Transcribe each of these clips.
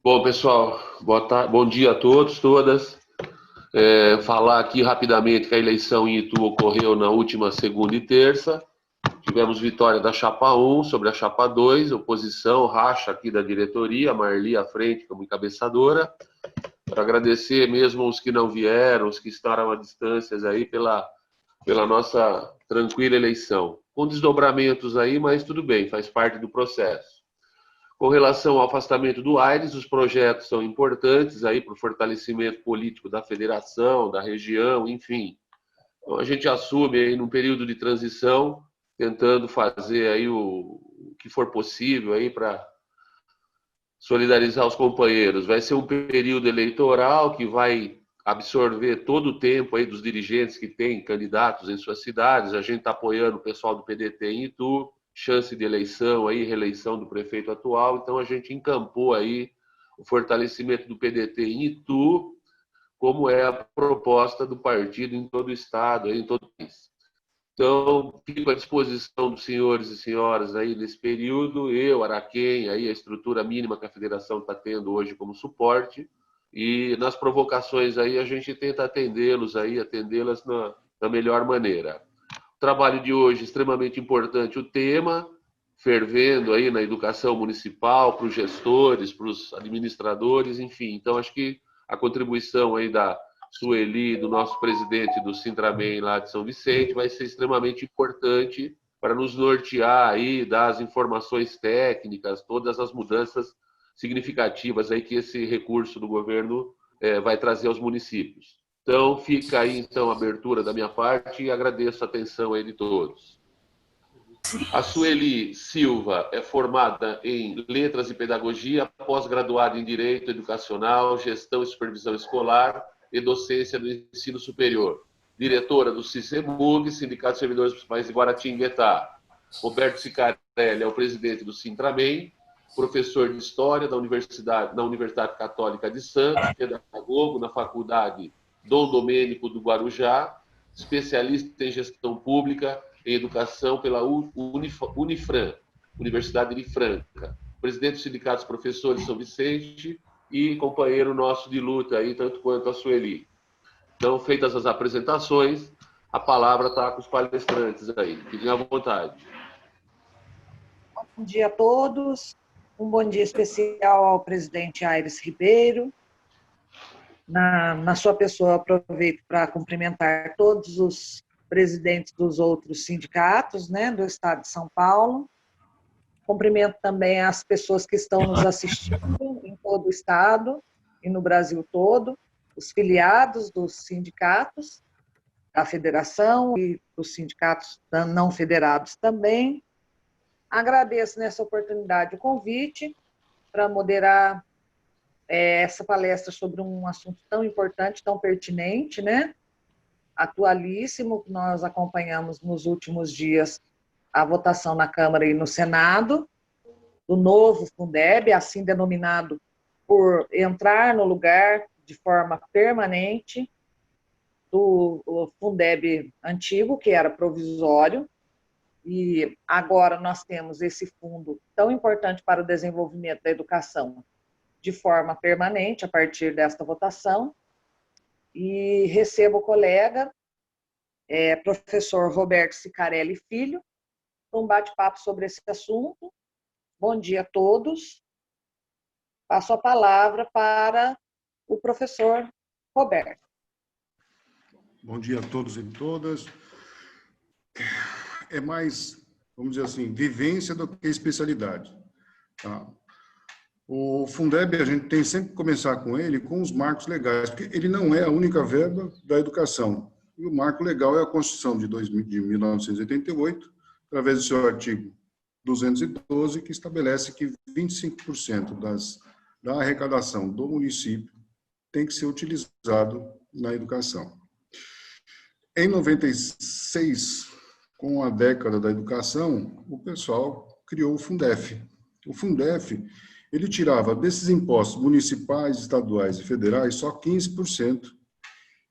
Bom, pessoal, bom dia a todos, todas. Falar aqui rapidamente que a eleição em Itu ocorreu na última segunda e terça. Tivemos vitória da Chapa 1 sobre a Chapa 2, oposição, racha aqui da diretoria, Marli à frente como encabeçadora. Para agradecer mesmo os que não vieram, os que estavam a distâncias aí pela nossa tranquila eleição. Com desdobramentos aí, mas tudo bem, faz parte do processo. Com relação ao afastamento do Aires, os projetos são importantes aí para o fortalecimento político da federação, da região, enfim. Então, a gente assume aí num período de transição, tentando fazer aí o que for possível aí para solidarizar os companheiros. Vai ser um período eleitoral que vai absorver todo o tempo aí dos dirigentes que têm candidatos em suas cidades. A gente está apoiando o pessoal do PDT em Itu, chance de eleição aí, reeleição do prefeito atual. Então a gente encampou aí o fortalecimento do PDT em Itu, como é a proposta do partido em todo o estado, em todo o país. Então, fico à disposição dos senhores e senhoras aí nesse período, eu, Araquém, aí a estrutura mínima que a federação está tendo hoje como suporte, e nas provocações aí a gente tenta atendê-los aí, atendê-las da melhor maneira. O trabalho de hoje, extremamente importante, o tema, fervendo aí na educação municipal, para os gestores, para os administradores, enfim. Então, acho que a contribuição aí da Sueli, do nosso presidente do Sintramen lá de São Vicente, vai ser extremamente importante para nos nortear aí, dar as informações técnicas, todas as mudanças significativas aí que esse recurso do governo vai trazer aos municípios. Então, fica aí então a abertura da minha parte e agradeço a atenção aí de todos. A Sueli Silva é formada em Letras e Pedagogia, pós-graduada em Direito Educacional, Gestão e Supervisão Escolar e Docência do Ensino Superior. Diretora do CICEMUG, Sindicato de Servidores Municipais de Guaratinguetá. Roberto Sicarelli é o presidente do Sintramen, professor de História da Universidade Católica de Santos, pedagogo na Faculdade Dom Domênico do Guarujá, especialista em Gestão Pública em Educação pela Unifran, Universidade de Franca, presidente do Sindicato dos Professores de São Vicente e companheiro nosso de luta aí, tanto quanto a Sueli. Então, feitas as apresentações, a palavra está com os palestrantes aí. Fiquem à vontade. Bom dia a todos. Um bom dia especial ao presidente Aires Ribeiro. Na sua pessoa, aproveito para cumprimentar todos os presidentes dos outros sindicatos, né, do estado de São Paulo. Cumprimento também as pessoas que estão nos assistindo em todo o estado e no Brasil todo, os filiados dos sindicatos, da federação e dos sindicatos não federados também. Agradeço nessa oportunidade o convite para moderar essa palestra sobre um assunto tão importante, tão pertinente, né? Atualíssimo, que nós acompanhamos nos últimos dias a votação na Câmara e no Senado, do novo Fundeb, assim denominado por entrar no lugar de forma permanente do Fundeb antigo, que era provisório, e agora nós temos esse fundo tão importante para o desenvolvimento da educação de forma permanente, a partir desta votação, e recebo o colega, professor Roberto Sicarelli Filho, para um bate-papo sobre esse assunto. Bom dia a todos. Passo a palavra para o professor Roberto. Bom dia a todos e todas. É mais, vamos dizer assim, vivência do que especialidade. Tá? O Fundeb, a gente tem sempre que começar com ele, com os marcos legais, porque ele não é a única verba da educação. E o marco legal é a Constituição de 1988, através do seu artigo 212, que estabelece que 25% da arrecadação do município tem que ser utilizado na educação. Em 96, com a década da educação, o pessoal criou o Fundef. O Fundef, ele tirava desses impostos municipais, estaduais e federais só 15%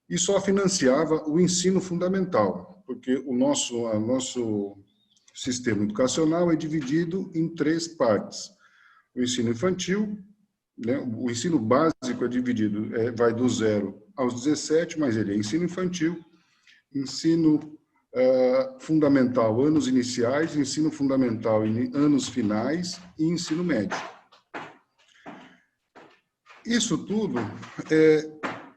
e só financiava o ensino fundamental, porque o nosso sistema educacional é dividido em 3 partes: o ensino infantil, né? O ensino básico é dividido, vai do 0 aos 17, mas ele é ensino infantil, ensino fundamental, anos iniciais, ensino fundamental, anos finais e ensino médio. Isso tudo,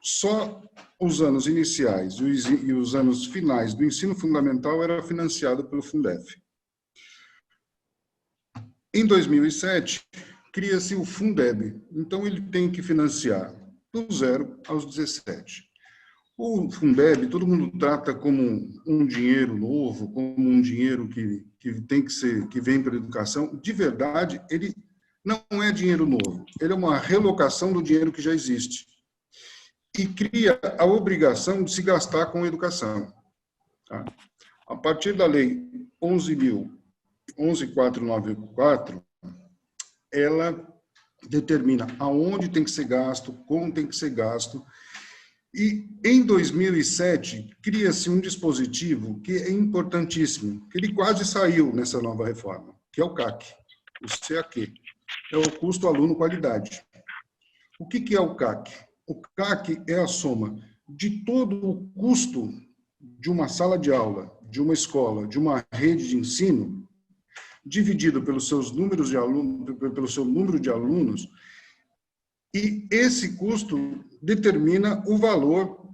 só os anos iniciais e os anos finais do ensino fundamental era financiado pelo Fundef. Em 2007, cria-se o Fundeb, então ele tem que financiar do 0 aos 17. O Fundeb, todo mundo trata como um dinheiro novo, como um dinheiro que tem que ser, que vem para a educação. De verdade, ele não é dinheiro novo, ele é uma relocação do dinheiro que já existe. E cria a obrigação de se gastar com a educação. Tá? A partir da lei 11.494, ela determina aonde tem que ser gasto, como tem que ser gasto. E, em 2007, cria-se um dispositivo que é importantíssimo, que ele quase saiu nessa nova reforma, que é o CAQ, o CAQ, é o custo aluno qualidade. O que é o CAQ? O CAQ é a soma de todo o custo de uma sala de aula, de uma escola, de uma rede de ensino, dividido pelos seus números de alunos, pelo seu número de alunos, e esse custo determina o valor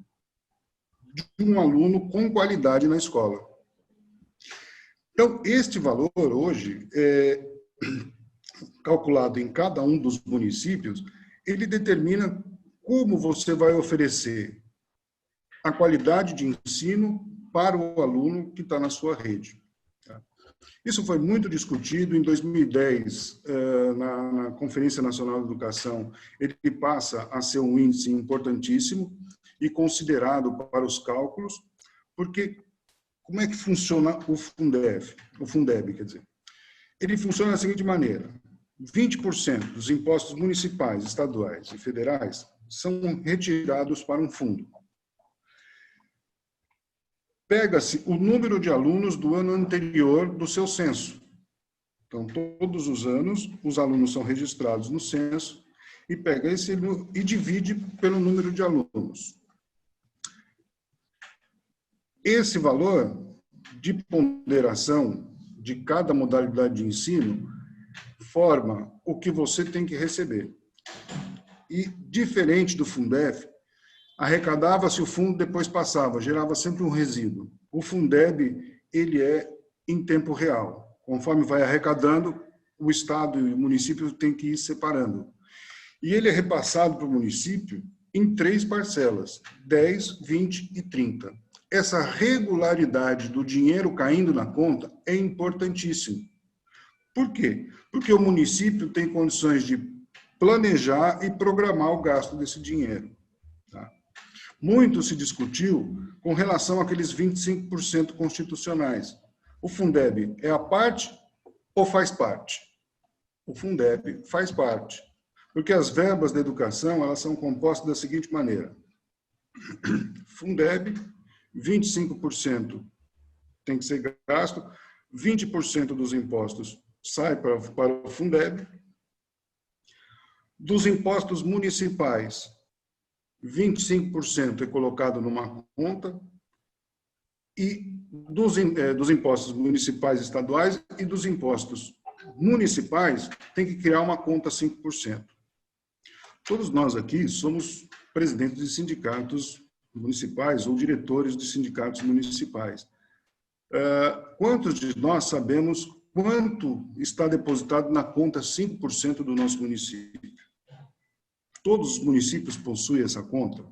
de um aluno com qualidade na escola. Então, este valor hoje, calculado em cada um dos municípios, ele determina como você vai oferecer a qualidade de ensino para o aluno que está na sua rede. Isso foi muito discutido. Em 2010, na Conferência Nacional de Educação, ele passa a ser um índice importantíssimo e considerado para os cálculos, porque como é que funciona o Fundeb, quer dizer? Ele funciona da seguinte maneira: 20% dos impostos municipais, estaduais e federais são retirados para um fundo. Pega-se o número de alunos do ano anterior do seu censo. Então, todos os anos, os alunos são registrados no censo e pega esse e divide pelo número de alunos. Esse valor de ponderação de cada modalidade de ensino forma o que você tem que receber. E, diferente do Fundef, arrecadava-se o fundo, depois passava, gerava sempre um resíduo. O Fundeb, ele é em tempo real. Conforme vai arrecadando, o Estado e o município têm que ir separando. E ele é repassado para o município em 3 parcelas, 10, 20 e 30. Essa regularidade do dinheiro caindo na conta é importantíssimo. Por quê? Porque o município tem condições de planejar e programar o gasto desse dinheiro. Tá? Muito se discutiu com relação àqueles 25% constitucionais. O Fundeb é a parte ou faz parte? O Fundeb faz parte. Porque as verbas da educação, elas são compostas da seguinte maneira. Fundeb, 25% tem que ser gasto, 20% dos impostos sai para o Fundeb. Dos impostos municipais, 25% é colocado numa conta, e dos impostos municipais e estaduais e dos impostos municipais tem que criar uma conta 5%. Todos nós aqui somos presidentes de sindicatos municipais ou diretores de sindicatos municipais. Quantos de nós sabemos quanto está depositado na conta 5% do nosso município? Todos os municípios possuem essa conta.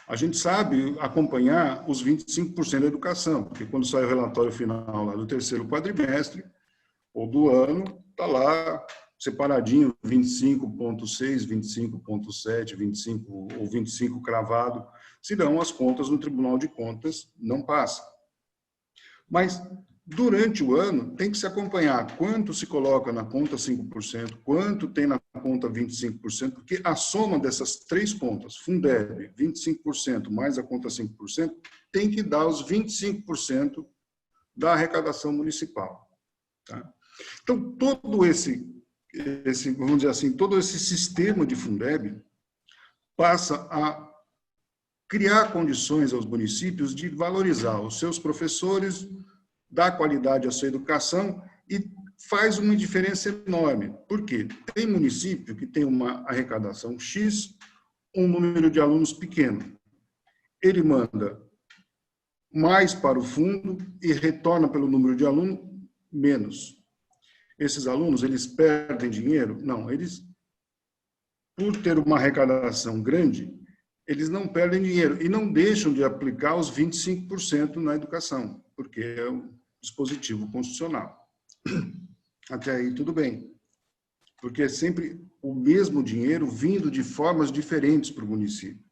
A gente sabe acompanhar os 25% da educação, porque quando sai o relatório final lá do 3º quadrimestre, ou do ano, está lá separadinho, 25,6, 25,7, 25 ou 25 cravado. Se dão as contas no Tribunal de Contas, não passa. Mas, durante o ano, tem que se acompanhar quanto se coloca na conta 5%, quanto tem na conta 25%, porque a soma dessas 3 contas, Fundeb, 25% mais a conta 5%, tem que dar os 25% da arrecadação municipal. Tá? Então, todo esse vamos dizer assim, todo esse sistema de Fundeb passa a criar condições aos municípios de valorizar os seus professores, dar qualidade à sua educação e faz uma diferença enorme. Por quê? Tem município que tem uma arrecadação X, um número de alunos pequeno. Ele manda mais para o fundo e retorna pelo número de alunos menos. Esses alunos, eles perdem dinheiro? Não, eles, por ter uma arrecadação grande, eles não perdem dinheiro e não deixam de aplicar os 25% na educação, porque é um dispositivo constitucional. Até aí tudo bem, porque é sempre o mesmo dinheiro vindo de formas diferentes para o município.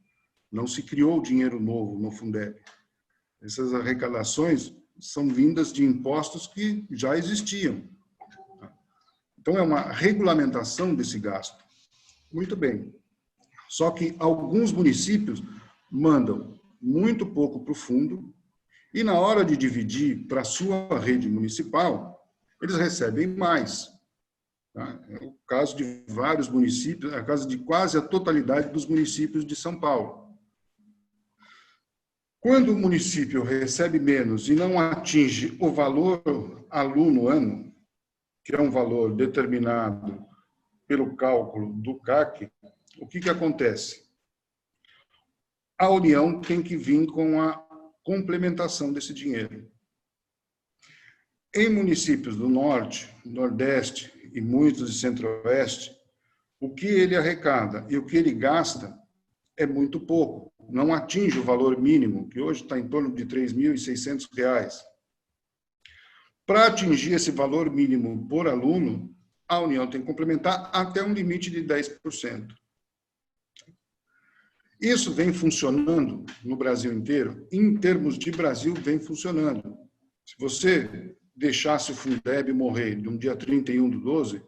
Não se criou dinheiro novo no Fundeb. Essas arrecadações são vindas de impostos que já existiam. Então, é uma regulamentação desse gasto. Muito bem. Só que alguns municípios mandam muito pouco para o fundo e, na hora de dividir para a sua rede municipal, eles recebem mais. Tá? É o caso de vários municípios, é o caso de quase a totalidade dos municípios de São Paulo. Quando o município recebe menos e não atinge o valor aluno-ano, que é um valor determinado pelo cálculo do CAC, o que acontece? A União tem que vir com a complementação desse dinheiro. Em municípios do Norte, Nordeste e muitos de Centro-Oeste, o que ele arrecada e o que ele gasta é muito pouco. Não atinge o valor mínimo, que hoje está em torno de R$ 3.600. Para atingir esse valor mínimo por aluno, a União tem que complementar até um limite de 10%. Isso vem funcionando no Brasil inteiro. Em termos de Brasil, vem funcionando. Se você deixasse o Fundeb morrer de um dia 31/12,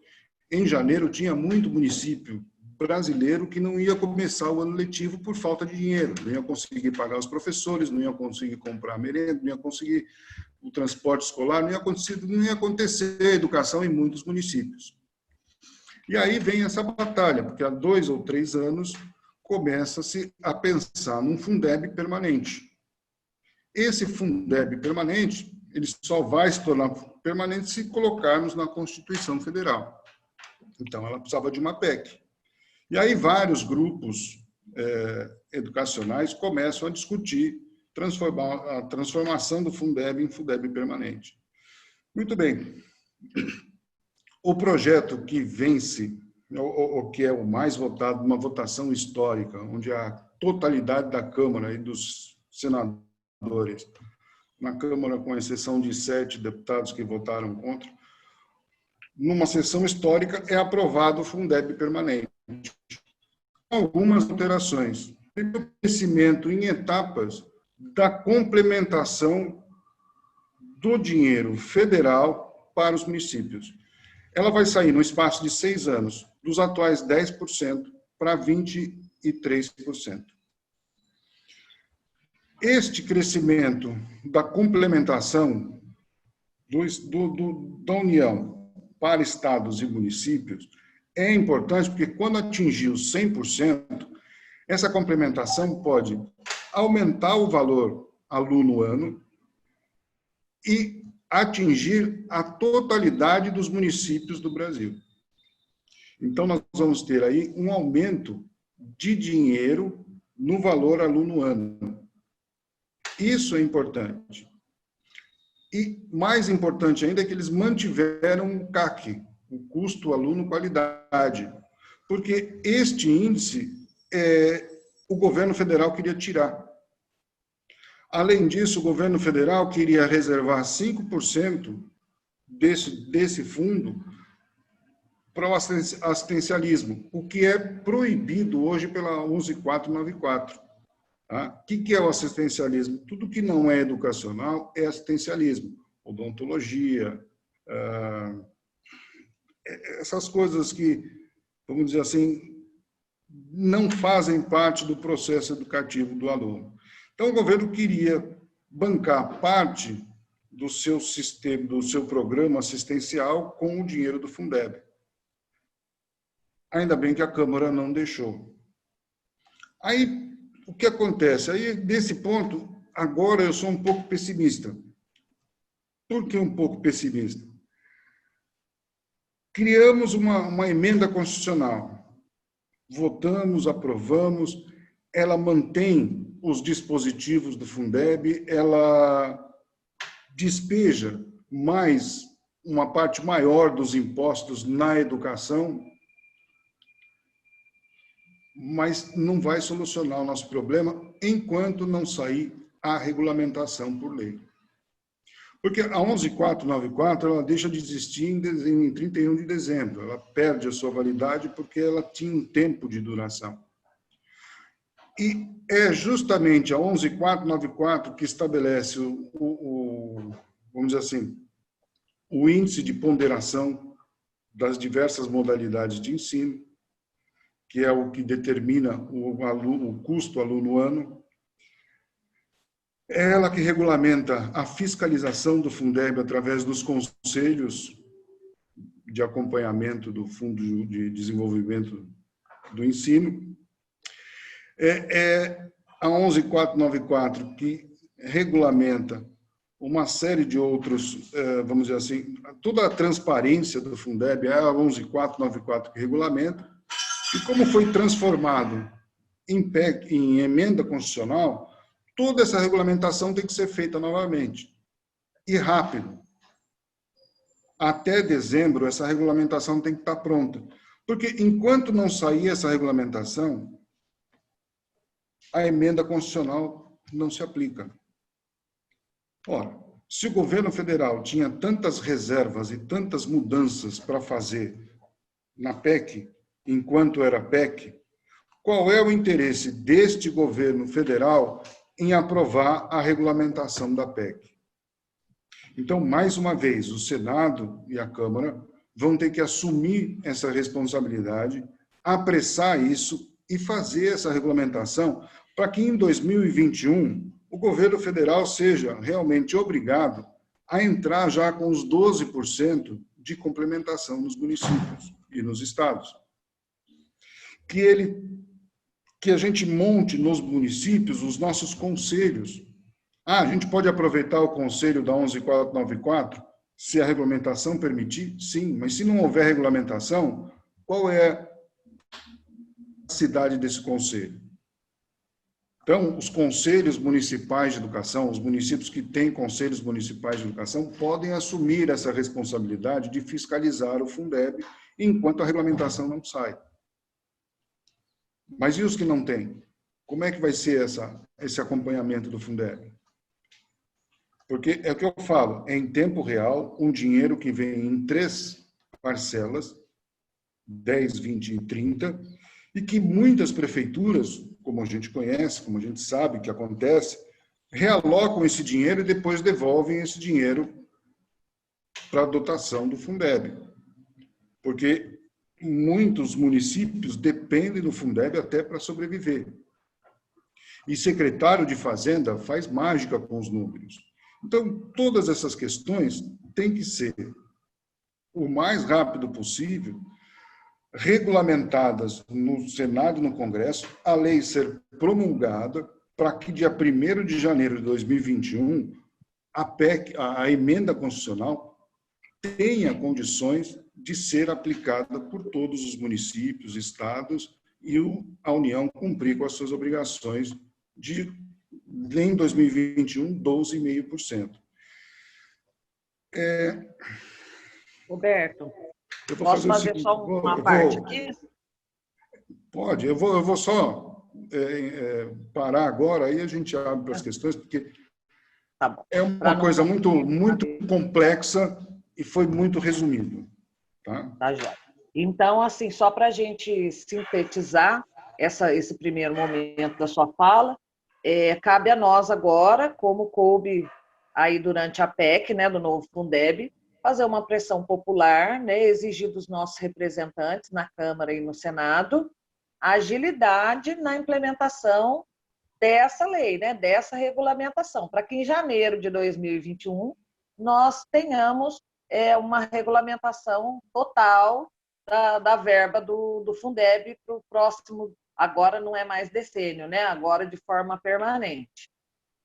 em janeiro tinha muito município brasileiro que não ia começar o ano letivo por falta de dinheiro. Não ia conseguir pagar os professores, não ia conseguir comprar merenda, não ia conseguir o transporte escolar, não ia acontecer a educação em muitos municípios. E aí vem essa batalha, porque há 2 ou 3 anos começa-se a pensar num Fundeb permanente. Esse Fundeb permanente, ele só vai se tornar permanente se colocarmos na Constituição Federal. Então, ela precisava de uma PEC. E aí vários grupos educacionais começam a discutir a transformação do Fundeb em Fundeb permanente. Muito bem. O projeto que vence, ou que é o mais votado, uma votação histórica, onde a totalidade da Câmara e dos senadores, na Câmara com exceção de 7 deputados que votaram contra, numa sessão histórica é aprovado o Fundeb permanente. Algumas alterações. O crescimento em etapas da complementação do dinheiro federal para os municípios. Ela vai sair no espaço de 6 anos, dos atuais 10% para 23%. Este crescimento da complementação da União para estados e municípios é importante porque quando atingir os 100%, essa complementação pode aumentar o valor aluno-ano e atingir a totalidade dos municípios do Brasil. Então, nós vamos ter aí um aumento de dinheiro no valor aluno-ano. Isso é importante. E mais importante ainda é que eles mantiveram o CAC, o custo aluno-qualidade, porque este índice o governo federal queria tirar. Além disso, o governo federal queria reservar 5% desse fundo para o assistencialismo, o que é proibido hoje pela 11494. Tá? O que é o assistencialismo? Tudo que não é educacional é assistencialismo. Odontologia, essas coisas que, vamos dizer assim, não fazem parte do processo educativo do aluno. Então, o governo queria bancar parte do seu sistema, do seu programa assistencial com o dinheiro do Fundeb. Ainda bem que a Câmara não deixou. Aí, o que acontece? Aí, nesse ponto, agora eu sou um pouco pessimista. Por que um pouco pessimista? Criamos uma emenda constitucional. Votamos, aprovamos, ela mantém os dispositivos do Fundeb, ela despeja uma parte maior dos impostos na educação, mas não vai solucionar o nosso problema enquanto não sair a regulamentação por lei. Porque a 11.494 ela deixa de existir em 31 de dezembro, ela perde a sua validade porque ela tinha um tempo de duração. E é justamente a 11.494 que estabelece vamos dizer assim, o índice de ponderação das diversas modalidades de ensino, que é o que determina o custo aluno-ano. É ela que regulamenta a fiscalização do Fundeb através dos conselhos de acompanhamento do Fundo de Desenvolvimento do Ensino. É a 11.494 que regulamenta uma série de outros, vamos dizer assim, toda a transparência do Fundeb é a 11.494 que regulamenta. E como foi transformado em emenda constitucional, toda essa regulamentação tem que ser feita novamente. E rápido. Até dezembro, essa regulamentação tem que estar pronta. Porque enquanto não sair essa regulamentação, a emenda constitucional não se aplica. Ora, se o governo federal tinha tantas reservas e tantas mudanças para fazer na PEC, enquanto era PEC, qual é o interesse deste governo federal em aprovar a regulamentação da PEC? Então, mais uma vez, o Senado e a Câmara vão ter que assumir essa responsabilidade, apressar isso e fazer essa regulamentação para que em 2021 o governo federal seja realmente obrigado a entrar já com os 12% de complementação nos municípios e nos estados. Que a gente monte nos municípios os nossos conselhos. A gente pode aproveitar o conselho da 11.494 se a regulamentação permitir? Sim, mas se não houver regulamentação, qual é a cidade desse conselho? Então, os conselhos municipais de educação, os municípios que têm conselhos municipais de educação, podem assumir essa responsabilidade de fiscalizar o Fundeb enquanto a regulamentação não sai. Mas e os que não têm? Como é que vai ser esse acompanhamento do Fundeb? Porque é o que eu falo, é em tempo real, um dinheiro que vem em 3 parcelas, 10, 20 e 30, e que muitas prefeituras, como a gente conhece, como a gente sabe que acontece, realocam esse dinheiro e depois devolvem esse dinheiro para a dotação do Fundeb. Porque muitos municípios dependem do Fundeb até para sobreviver. E secretário de Fazenda faz mágica com os números. Então, todas essas questões têm que ser, o mais rápido possível, regulamentadas no Senado e no Congresso, a lei ser promulgada para que, dia 1º de janeiro de 2021, a PEC, a emenda constitucional, tenha condições de ser aplicada por todos os municípios, estados, e a União cumprir com as suas obrigações de, em 2021, 12,5%. Roberto, posso fazer só uma parte aqui? Pode, eu vou só parar agora, aí a gente abre para as questões, porque tá bom. É uma coisa muito complexa e foi muito resumido. Tá joia. Então, assim, só para a gente sintetizar esse primeiro momento da sua fala, cabe a nós agora, como coube aí durante a PEC, né, do novo Fundeb, fazer uma pressão popular, né, exigir dos nossos representantes na Câmara e no Senado agilidade na implementação dessa lei, né, dessa regulamentação, para que em janeiro de 2021 nós tenhamos uma regulamentação total da verba do Fundeb para o próximo, agora não é mais decênio, né? Agora de forma permanente.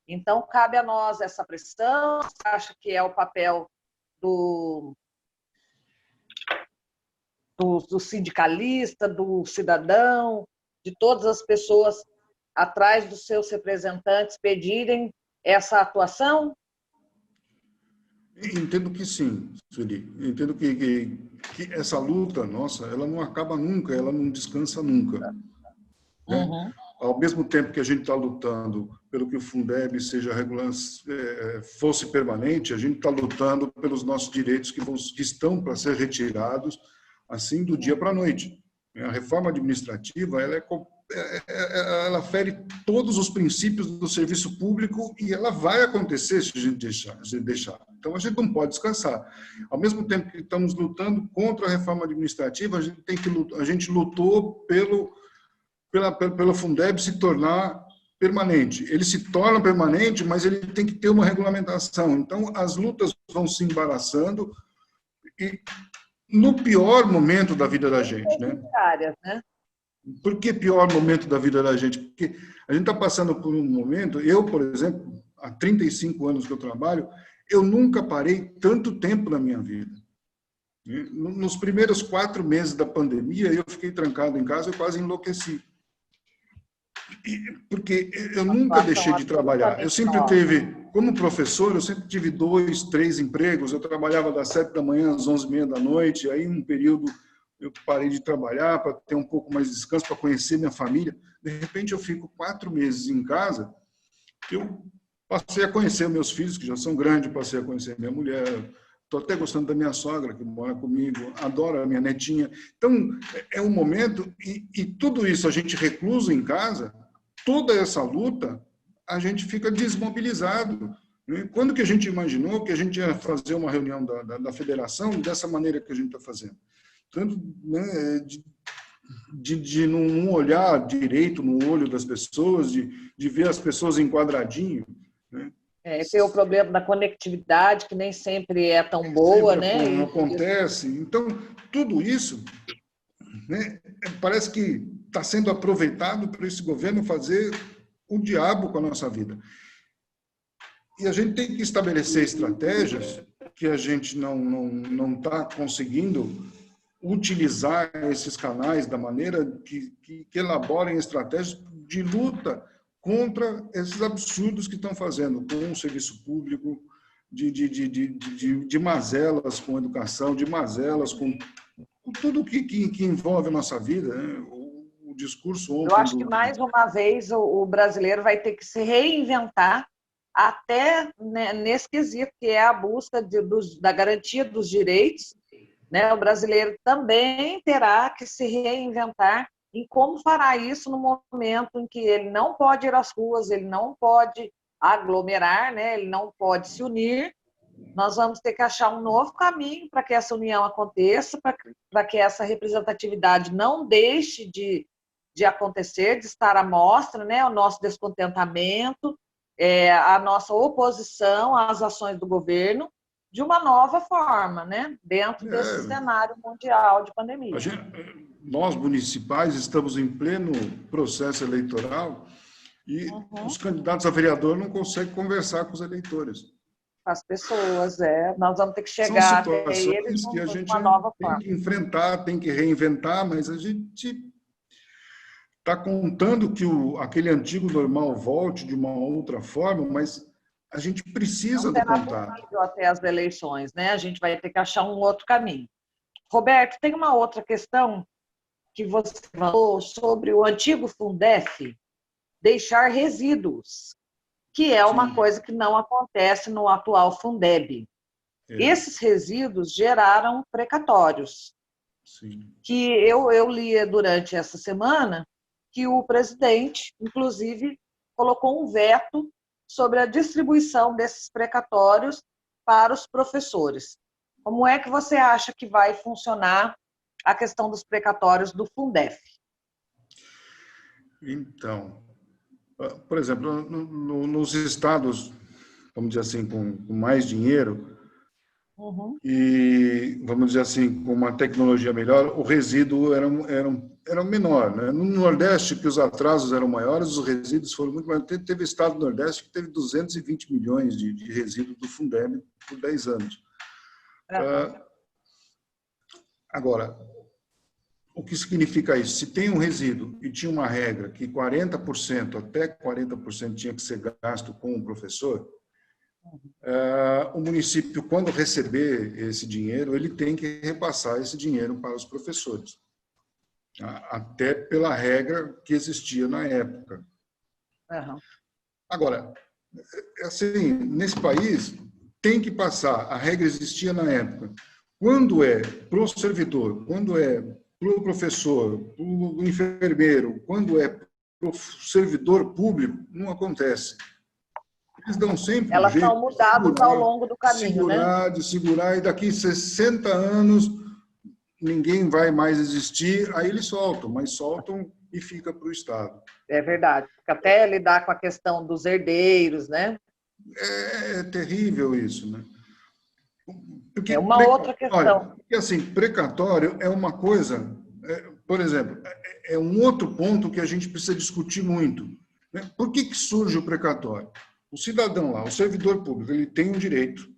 Então, cabe a nós essa pressão. Você acha que é o papel do sindicalista, do cidadão, de todas as pessoas atrás dos seus representantes pedirem essa atuação? Entendo que sim, Sueli. Entendo que essa luta nossa, ela não acaba nunca, ela não descansa nunca. Né? Uhum. Ao mesmo tempo que a gente está lutando pelo que o Fundeb seja regular, fosse permanente, a gente está lutando pelos nossos direitos que estão para ser retirados assim do dia para a noite. A reforma administrativa ela fere todos os princípios do serviço público e ela vai acontecer se a gente deixar. Então, a gente não pode descansar. Ao mesmo tempo que estamos lutando contra a reforma administrativa, a gente lutou pelo Fundeb se tornar permanente. Ele se torna permanente, mas ele tem que ter uma regulamentação. Então, as lutas vão se embaraçando e no pior momento da vida da gente, né? Por que pior momento da vida da gente? Porque a gente está passando por um momento, eu, por exemplo, há 35 anos que eu trabalho, eu nunca parei tanto tempo na minha vida. Nos primeiros 4 meses da pandemia, eu fiquei trancado em casa, eu quase enlouqueci. Porque eu nunca deixei de trabalhar. Eu sempre tive, como professor, eu sempre tive 2, 3 empregos. Eu trabalhava das 7 da manhã às 11h30 da noite. Aí, um período, eu parei de trabalhar para ter um pouco mais de descanso, para conhecer minha família. De repente, eu fico 4 meses em casa. Eu passei a conhecer meus filhos, que já são grandes, passei a conhecer minha mulher. Estou até gostando da minha sogra, que mora comigo, adoro a minha netinha. Então, é um momento, e tudo isso a gente recluso em casa, toda essa luta, a gente fica desmobilizado. Quando que a gente imaginou que a gente ia fazer uma reunião da federação dessa maneira que a gente está fazendo? Tanto, né, de não olhar direito no olho das pessoas, de ver as pessoas em quadradinho, né? Tem o problema da conectividade, que nem sempre é tão boa, né? Não acontece. Então, tudo isso, né, parece que está sendo aproveitado para esse governo fazer o diabo com a nossa vida. E a gente tem que estabelecer estratégias que a gente não está conseguindo utilizar esses canais da maneira que elaborem estratégias de luta contra esses absurdos que estão fazendo com o serviço público, de mazelas com a educação, de mazelas com tudo que envolve a nossa vida, né? O discurso ontem... Eu acho que, mais uma vez, o brasileiro vai ter que se reinventar até, né, nesse quesito, que é a busca da garantia dos direitos, né? O brasileiro também terá que se reinventar em como fará isso no momento em que ele não pode ir às ruas, ele não pode aglomerar, né? Ele não pode se unir. Nós vamos ter que achar um novo caminho para que essa união aconteça, para que essa representatividade não deixe de acontecer, de estar à mostra, né? O nosso descontentamento, a nossa oposição às ações do governo, de uma nova forma, né? Dentro desse cenário mundial de pandemia. Nós, municipais, estamos em pleno processo eleitoral e os candidatos a vereador não conseguem conversar com os eleitores. As pessoas, nós vamos ter que chegar até eles que a gente uma nova tem que enfrentar, tem que reinventar, mas a gente está contando que aquele antigo normal volte de uma outra forma, mas a gente precisa do contato. Até as eleições, né? A gente vai ter que achar um outro caminho. Roberto, tem uma outra questão que você falou sobre o antigo Fundef deixar resíduos, que é uma coisa que não acontece no atual Fundeb. Esses resíduos geraram precatórios. Sim. Que eu li durante essa semana que o presidente, inclusive, colocou um veto sobre a distribuição desses precatórios para os professores. Como é que você acha que vai funcionar a questão dos precatórios do Fundef? Então, por exemplo, nos estados, vamos dizer assim, com mais dinheiro, Uhum. E, vamos dizer assim, com uma tecnologia melhor, o resíduo era menor. Né? No Nordeste, que os atrasos eram maiores, os resíduos foram muito maiores. Teve estado do Nordeste que teve 220 milhões de resíduos do Fundeb por 10 anos. Uhum. Agora, o que significa isso? Se tem um resíduo e tinha uma regra que 40%, até 40% tinha que ser gasto com o professor, o município, quando receber esse dinheiro, ele tem que repassar esse dinheiro para os professores, até pela regra que existia na época. Uhum. Agora, assim, nesse país, tem que passar, a regra existia na época. Quando é para o servidor, quando é para o professor, para o enfermeiro, quando é para o servidor público, não acontece. Eles dão sempre um Elas são jeito mudadas ao longo do caminho, né? de segurar, e daqui 60 anos ninguém vai mais existir, aí eles soltam, mas soltam e fica para o Estado. É verdade. Até lidar com a questão dos herdeiros, né? É terrível isso, né? Porque É uma outra questão. porque assim, precatório é uma coisa, por exemplo, é um outro ponto que a gente precisa discutir muito. Né? Por que surge o precatório? O cidadão lá, o servidor público, ele tem um direito.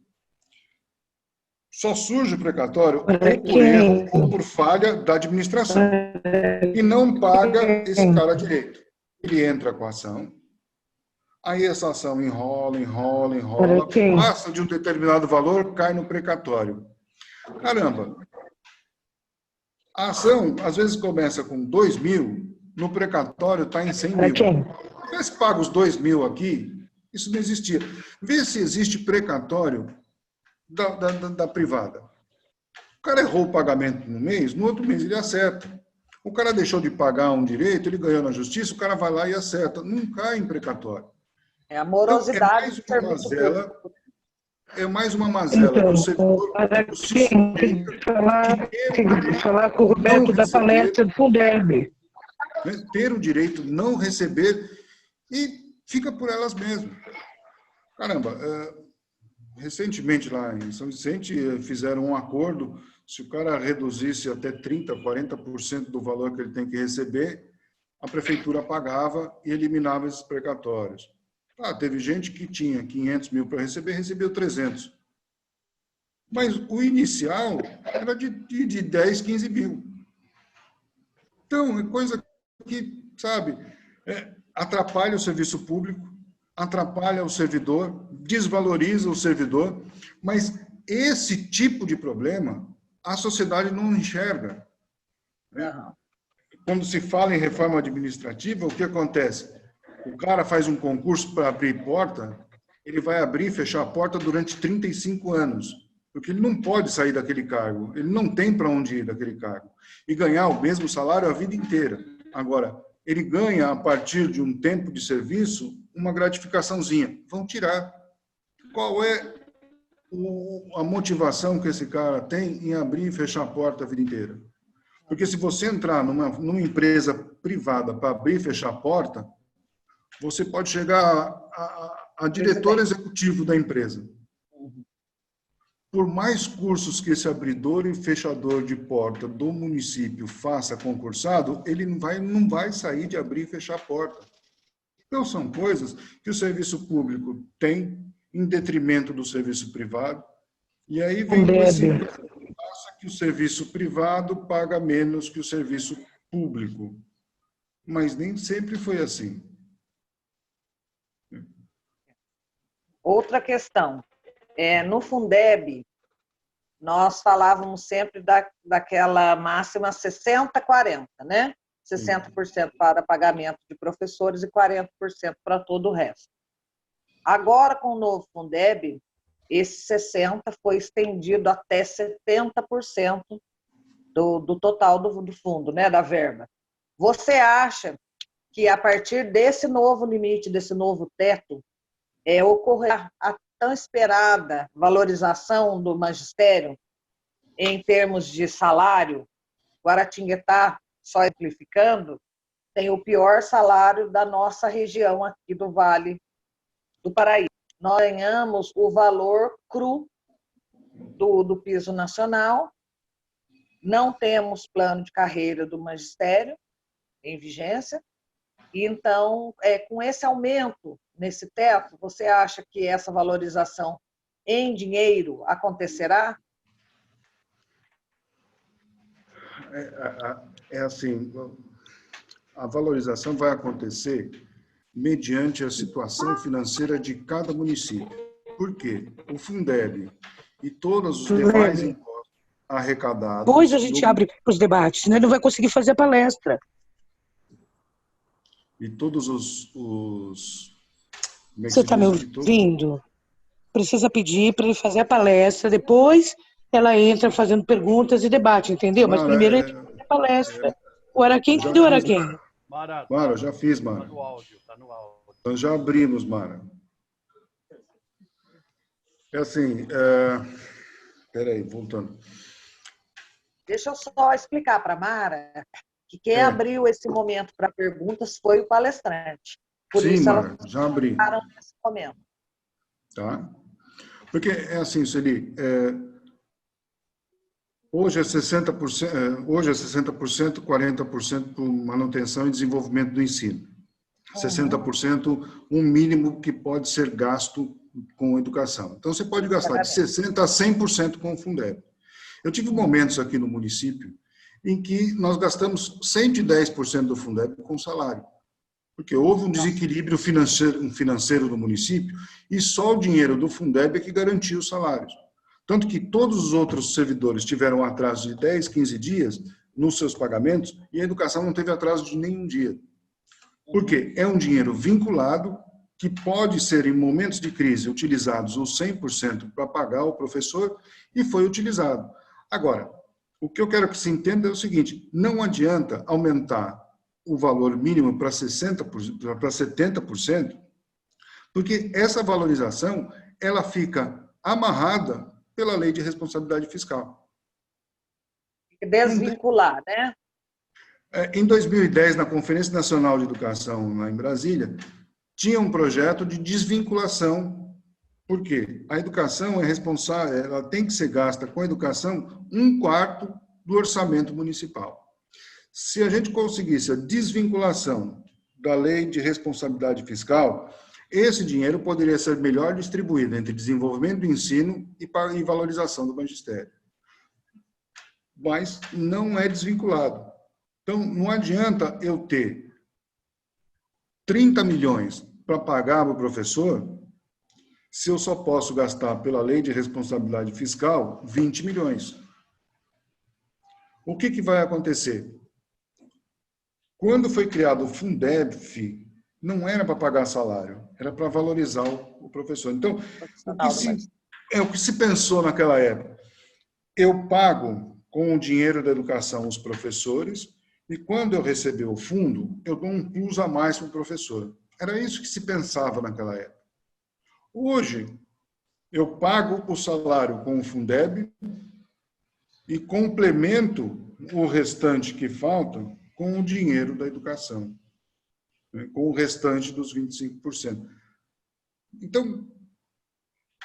Só surge o precatório ou por erro ou por falha da administração. E não paga esse cara direito. Ele entra com a ação, aí essa ação enrola, passa de um determinado valor, cai no precatório. Caramba, a ação às vezes começa com 2 mil, no precatório está em 100 mil. Vê se paga os 2 mil aqui, isso não existia. Vê se existe precatório da privada. O cara errou o pagamento no mês, no outro mês ele acerta. O cara deixou de pagar um direito, ele ganhou na justiça, o cara vai lá e acerta. Não cai em precatório. É a Então, morosidade do serviço público. é mais uma mazela do servidor público se sujeita Tem que falar com o Roberto da palestra do Fundeb. Né, ter o direito de não receber e fica por elas mesmas. Caramba, recentemente lá em São Vicente fizeram um acordo, se o cara reduzisse até 30%, 40% do valor que ele tem que receber, a prefeitura pagava e eliminava esses precatórios. Teve gente que tinha 500 mil para receber, recebeu 300. Mas o inicial era de 10, 15 mil. Então, é coisa que, sabe, atrapalha o serviço público, atrapalha o servidor, desvaloriza o servidor, mas esse tipo de problema a sociedade não enxerga. Né? Quando se fala em reforma administrativa, o que acontece? O cara faz um concurso para abrir porta, ele vai abrir e fechar a porta durante 35 anos, porque ele não pode sair daquele cargo, ele não tem para onde ir daquele cargo, e ganhar o mesmo salário a vida inteira. Agora, ele ganha, a partir de um tempo de serviço, uma gratificaçãozinha. Vão tirar. Qual é a motivação que esse cara tem em abrir e fechar a porta a vida inteira? Porque se você entrar numa empresa privada para abrir e fechar a porta, você pode chegar a diretor executivo da empresa. Por mais cursos que esse abridor e fechador de porta do município faça concursado, ele não vai sair de abrir e fechar a porta. Então, são coisas que o serviço público tem em detrimento do serviço privado, e aí vem esse passa que o serviço privado paga menos que o serviço público. Mas nem sempre foi assim. Outra questão. No Fundeb, nós falávamos sempre daquela máxima 60-40, né? 60% para pagamento de professores e 40% para todo o resto. Agora, com o novo Fundeb, esse 60% foi estendido até 70% do total do fundo, né, da verba. Você acha que, a partir desse novo limite, desse novo teto, ocorrerá a tão esperada valorização do magistério em termos de salário? Guaratinguetá, só simplificando, tem o pior salário da nossa região aqui do Vale do Paraíba. Nós ganhamos o valor cru do piso nacional, não temos plano de carreira do magistério em vigência, e então, com esse aumento nesse teto, você acha que essa valorização em dinheiro acontecerá? É assim, a valorização vai acontecer mediante a situação financeira de cada município. Por quê? O Fundeb e todos os demais impostos arrecadados... Depois a gente abre os debates, senão ele não vai conseguir fazer a palestra. E todos os como é que Você se está me diz? ouvindo? Precisa pedir para ele fazer a palestra, depois ela entra fazendo perguntas e debate, entendeu? Mas Mara, primeiro ele tem que fazer a palestra. O Araquém, já cadê o fiz, Araquém? Mara, já fiz, Mara. Tá no áudio, tá no áudio. Nós já abrimos, Mara. É assim, peraí, voltando. Deixa eu só explicar para a Mara que quem abriu esse momento para perguntas foi o palestrante. Por Sim, isso Mara, elas já abri. ficaram nesse momento. Tá? Porque é assim, Sueli, hoje é 60%, 40% por manutenção e desenvolvimento do ensino. 60% um mínimo que pode ser gasto com educação. Então, você pode gastar de 60% a 100% com o Fundeb. Eu tive momentos aqui no município em que nós gastamos 110% do Fundeb com salário, porque houve um desequilíbrio financeiro do município e só o dinheiro do Fundeb é que garantia os salários. Tanto que todos os outros servidores tiveram um atraso de 10, 15 dias nos seus pagamentos e a educação não teve atraso de nenhum dia. Por quê? É um dinheiro vinculado que pode ser, em momentos de crise, utilizados os 100% para pagar o professor e foi utilizado. Agora, o que eu quero que se entenda é o seguinte, não adianta aumentar o valor mínimo para 60%, para 70%, porque essa valorização ela fica amarrada pela lei de responsabilidade fiscal. Desvincular, né? Em 2010, na Conferência Nacional de Educação, lá em Brasília, tinha um projeto de desvinculação, porque a educação é responsável, ela tem que ser gasta com a educação 1/4 do orçamento municipal. Se a gente conseguisse a desvinculação da lei de responsabilidade fiscal, esse dinheiro poderia ser melhor distribuído entre desenvolvimento do ensino e valorização do magistério. Mas não é desvinculado. Então, não adianta eu ter 30 milhões para pagar o professor se eu só posso gastar pela lei de responsabilidade fiscal 20 milhões. O que vai acontecer? Quando foi criado o Fundeb, não era para pagar salário, era para valorizar o professor. Então, o que se pensou naquela época? Eu pago com o dinheiro da educação os professores e quando eu receber o fundo, eu dou um plus a mais para o professor. Era isso que se pensava naquela época. Hoje, eu pago o salário com o Fundeb e complemento o restante que falta com o dinheiro da educação, né, com o restante dos 25%. Então,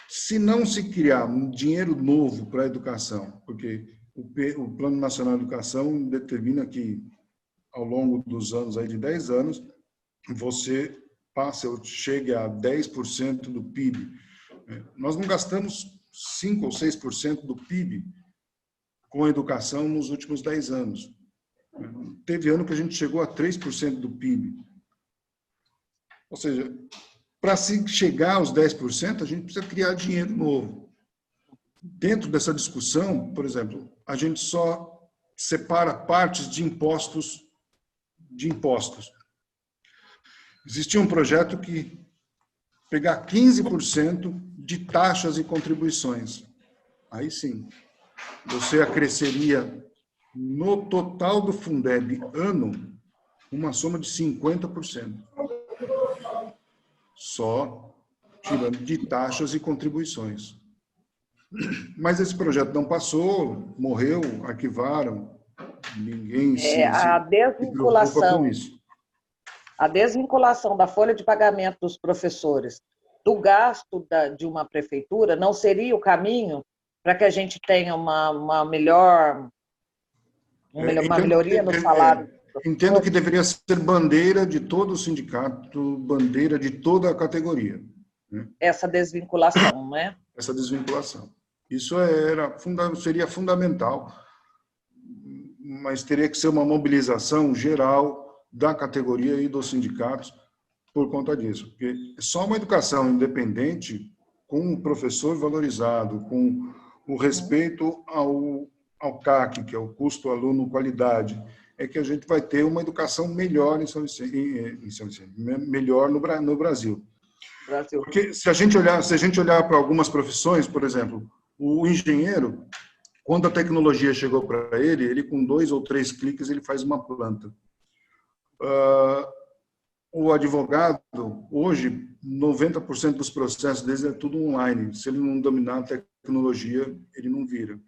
se não se criar um dinheiro novo para a educação, porque o Plano Nacional de Educação determina que, ao longo dos anos, aí de 10 anos, você chegue a 10% do PIB. Nós não gastamos 5 ou 6% do PIB com a educação nos últimos 10 anos. Teve ano que a gente chegou a 3% do PIB. Ou seja, para se chegar aos 10%, a gente precisa criar dinheiro novo. Dentro dessa discussão, por exemplo, a gente só separa partes de impostos. Existia um projeto que pegar 15% de taxas e contribuições. Aí sim, você acresceria no total do Fundeb ano uma soma de 50%. Só tirando de taxas e contribuições. Mas esse projeto não passou, morreu, arquivaram, ninguém se preocupa com isso. A desvinculação da folha de pagamento dos professores do gasto de uma prefeitura não seria o caminho para que a gente tenha uma melhoria no salário. Entendo que deveria ser bandeira de todo o sindicato, bandeira de toda a categoria. Né? Essa desvinculação, não é? Essa desvinculação. Isso seria fundamental, mas teria que ser uma mobilização geral da categoria e dos sindicatos por conta disso. Porque só uma educação independente, com um professor valorizado, com o respeito ao CAC, que é o custo aluno qualidade, é que a gente vai ter uma educação melhor em São Vicente, melhor no Brasil. Porque se a gente olhar para algumas profissões, por exemplo, o engenheiro, quando a tecnologia chegou para ele com 2 ou 3 cliques ele faz uma planta. O advogado, hoje, 90% dos processos deles é tudo online. Se ele não dominar a tecnologia, ele não vira.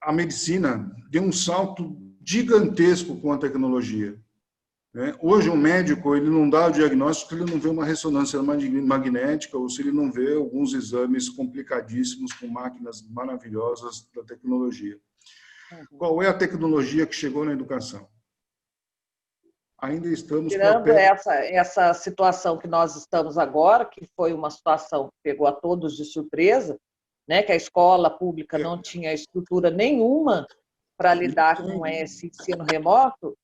A medicina deu um salto gigantesco com a tecnologia. Hoje, um médico ele não dá o diagnóstico se ele não vê uma ressonância magnética ou se ele não vê alguns exames complicadíssimos com máquinas maravilhosas da tecnologia. Qual é a tecnologia que chegou na educação? Ainda estamos tirando essa situação que nós estamos agora, que foi uma situação que pegou a todos de surpresa, né, que a escola pública não tinha estrutura nenhuma para lidar com esse ensino remoto,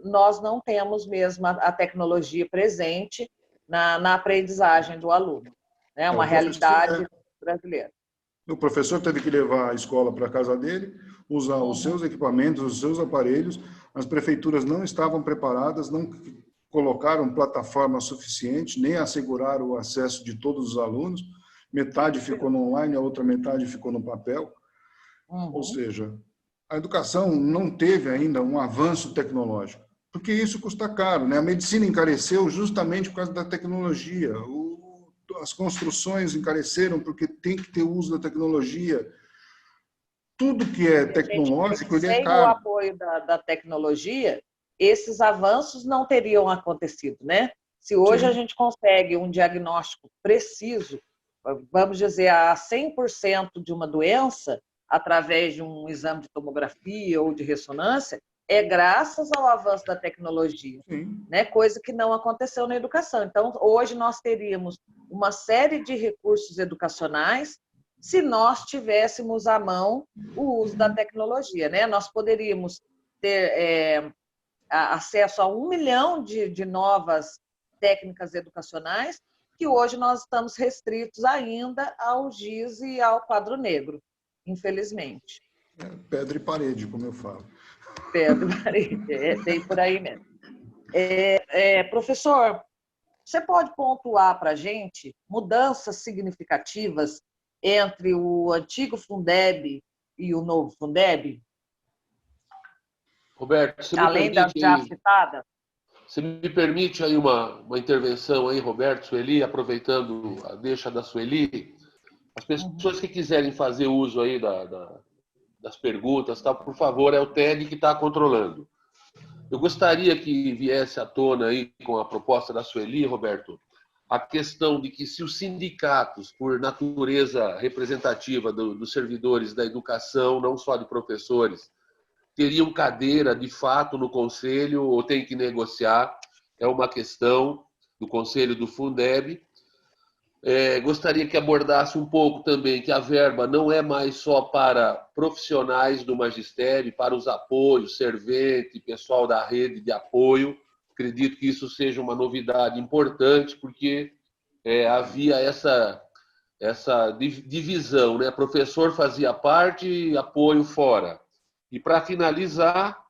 nós não temos mesmo a tecnologia presente na aprendizagem do aluno. É uma realidade brasileira. O professor teve que levar a escola para a casa dele, usar os seus equipamentos, os seus aparelhos. As prefeituras não estavam preparadas, não colocaram plataforma suficiente, nem asseguraram o acesso de todos os alunos. Metade ficou no online, a outra metade ficou no papel. Ou seja, a educação não teve ainda um avanço tecnológico, porque isso custa caro, né? A medicina encareceu justamente por causa da tecnologia. As construções encareceram porque tem que ter uso da tecnologia. Tudo que é tecnológico, ele é caro. Sem o apoio da tecnologia, esses avanços não teriam acontecido, né? Se hoje a gente consegue um diagnóstico preciso, vamos dizer, a 100% de uma doença, através de um exame de tomografia ou de ressonância, é graças ao avanço da tecnologia, né? Coisa que não aconteceu na educação. Então, hoje nós teríamos uma série de recursos educacionais se nós tivéssemos à mão o uso da tecnologia, né? Nós poderíamos ter acesso a 1 milhão de novas técnicas educacionais que hoje nós estamos restritos ainda ao GIS e ao quadro negro, infelizmente. Pedra e parede, como eu falo. Pedra e parede, bem por aí mesmo. Professor, você pode pontuar para a gente mudanças significativas entre o antigo Fundeb e o novo Fundeb? Roberto, você além das já citadas? Você me permite aí uma intervenção aí, Roberto, Sueli, aproveitando a deixa da Sueli? As pessoas que quiserem fazer uso aí das perguntas, tá, por favor, é o TED que está controlando. Eu gostaria que viesse à tona aí com a proposta da Sueli, Roberto, a questão de que se os sindicatos, por natureza representativa dos servidores da educação, não só de professores, teriam cadeira, de fato, no Conselho ou tem que negociar, é uma questão do Conselho do Fundeb. Gostaria que abordasse um pouco também que a verba não é mais só para profissionais do magistério, para os apoios, servente, pessoal da rede de apoio. Acredito que isso seja uma novidade importante, porque havia essa divisão, né? Professor fazia parte e apoio fora. E, para finalizar,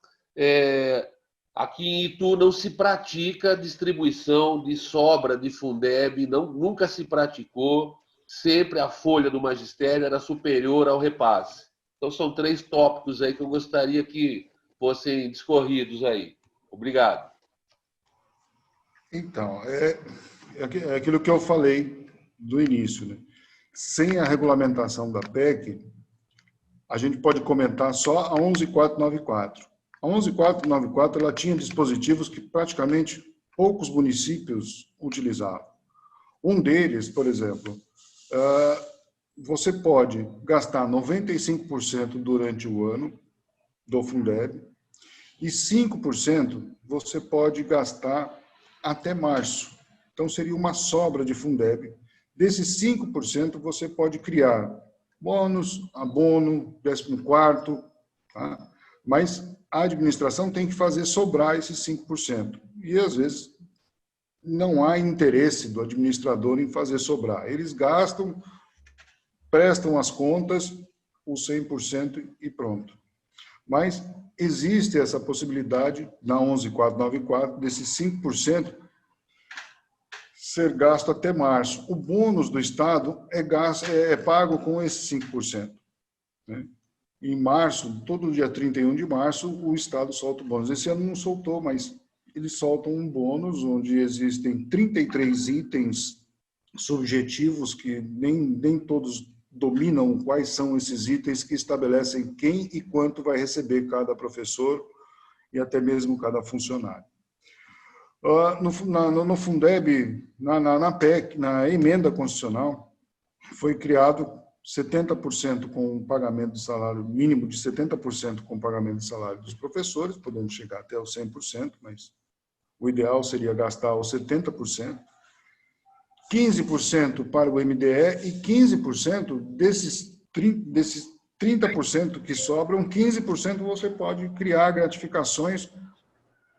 aqui em Itu não se pratica distribuição de sobra de Fundeb, nunca se praticou, sempre a folha do magistério era superior ao repasse. Então, são 3 tópicos aí que eu gostaria que fossem discorridos aí. Obrigado. Então, é aquilo que eu falei do início, né? Sem a regulamentação da PEC, a gente pode comentar só a 11494. A 11494 ela tinha dispositivos que praticamente poucos municípios utilizavam. Um deles, por exemplo, você pode gastar 95% durante o ano do Fundeb e 5% você pode gastar até março. Então, seria uma sobra de Fundeb. Desses 5%, você pode criar bônus, abono, 14º, tá? Mas a administração tem que fazer sobrar esses 5%. E, às vezes, não há interesse do administrador em fazer sobrar. Eles gastam, prestam as contas, os 100% e pronto. Mas existe essa possibilidade, na 11.494, desses 5% ser gasto até março. O bônus do Estado é pago com esses 5%. Né? Em março, todo dia 31 de março, o Estado solta o bônus. Esse ano não soltou, mas eles soltam um bônus onde existem 33 itens subjetivos que nem todos dominam quais são esses itens que estabelecem quem e quanto vai receber cada professor e até mesmo cada funcionário. No Fundeb, na PEC, na emenda constitucional, foi criado 70% com o pagamento de salário mínimo de 70% com o pagamento de salário dos professores, podemos chegar até os 100%, mas o ideal seria gastar os 70%, 15% para o MDE e 15% desses 30% que sobram, 15% você pode criar gratificações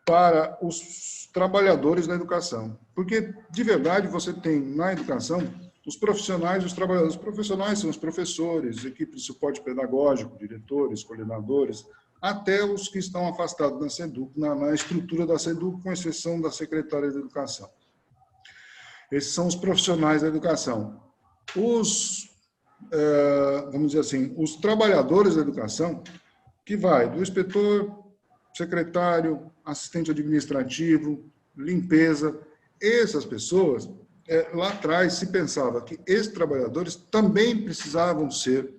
para os trabalhadores da educação. Porque, de verdade, você tem na educação os profissionais e os trabalhadores. Os profissionais são os professores, equipe de suporte pedagógico, diretores, coordenadores, até os que estão afastados na SEDUC, na estrutura da SEDUC, com exceção da secretária de Educação. Esses são os profissionais da educação. Vamos dizer assim, os trabalhadores da educação, que vai do inspetor, secretário, assistente administrativo, limpeza, essas pessoas, lá atrás se pensava que esses trabalhadores também precisavam ser,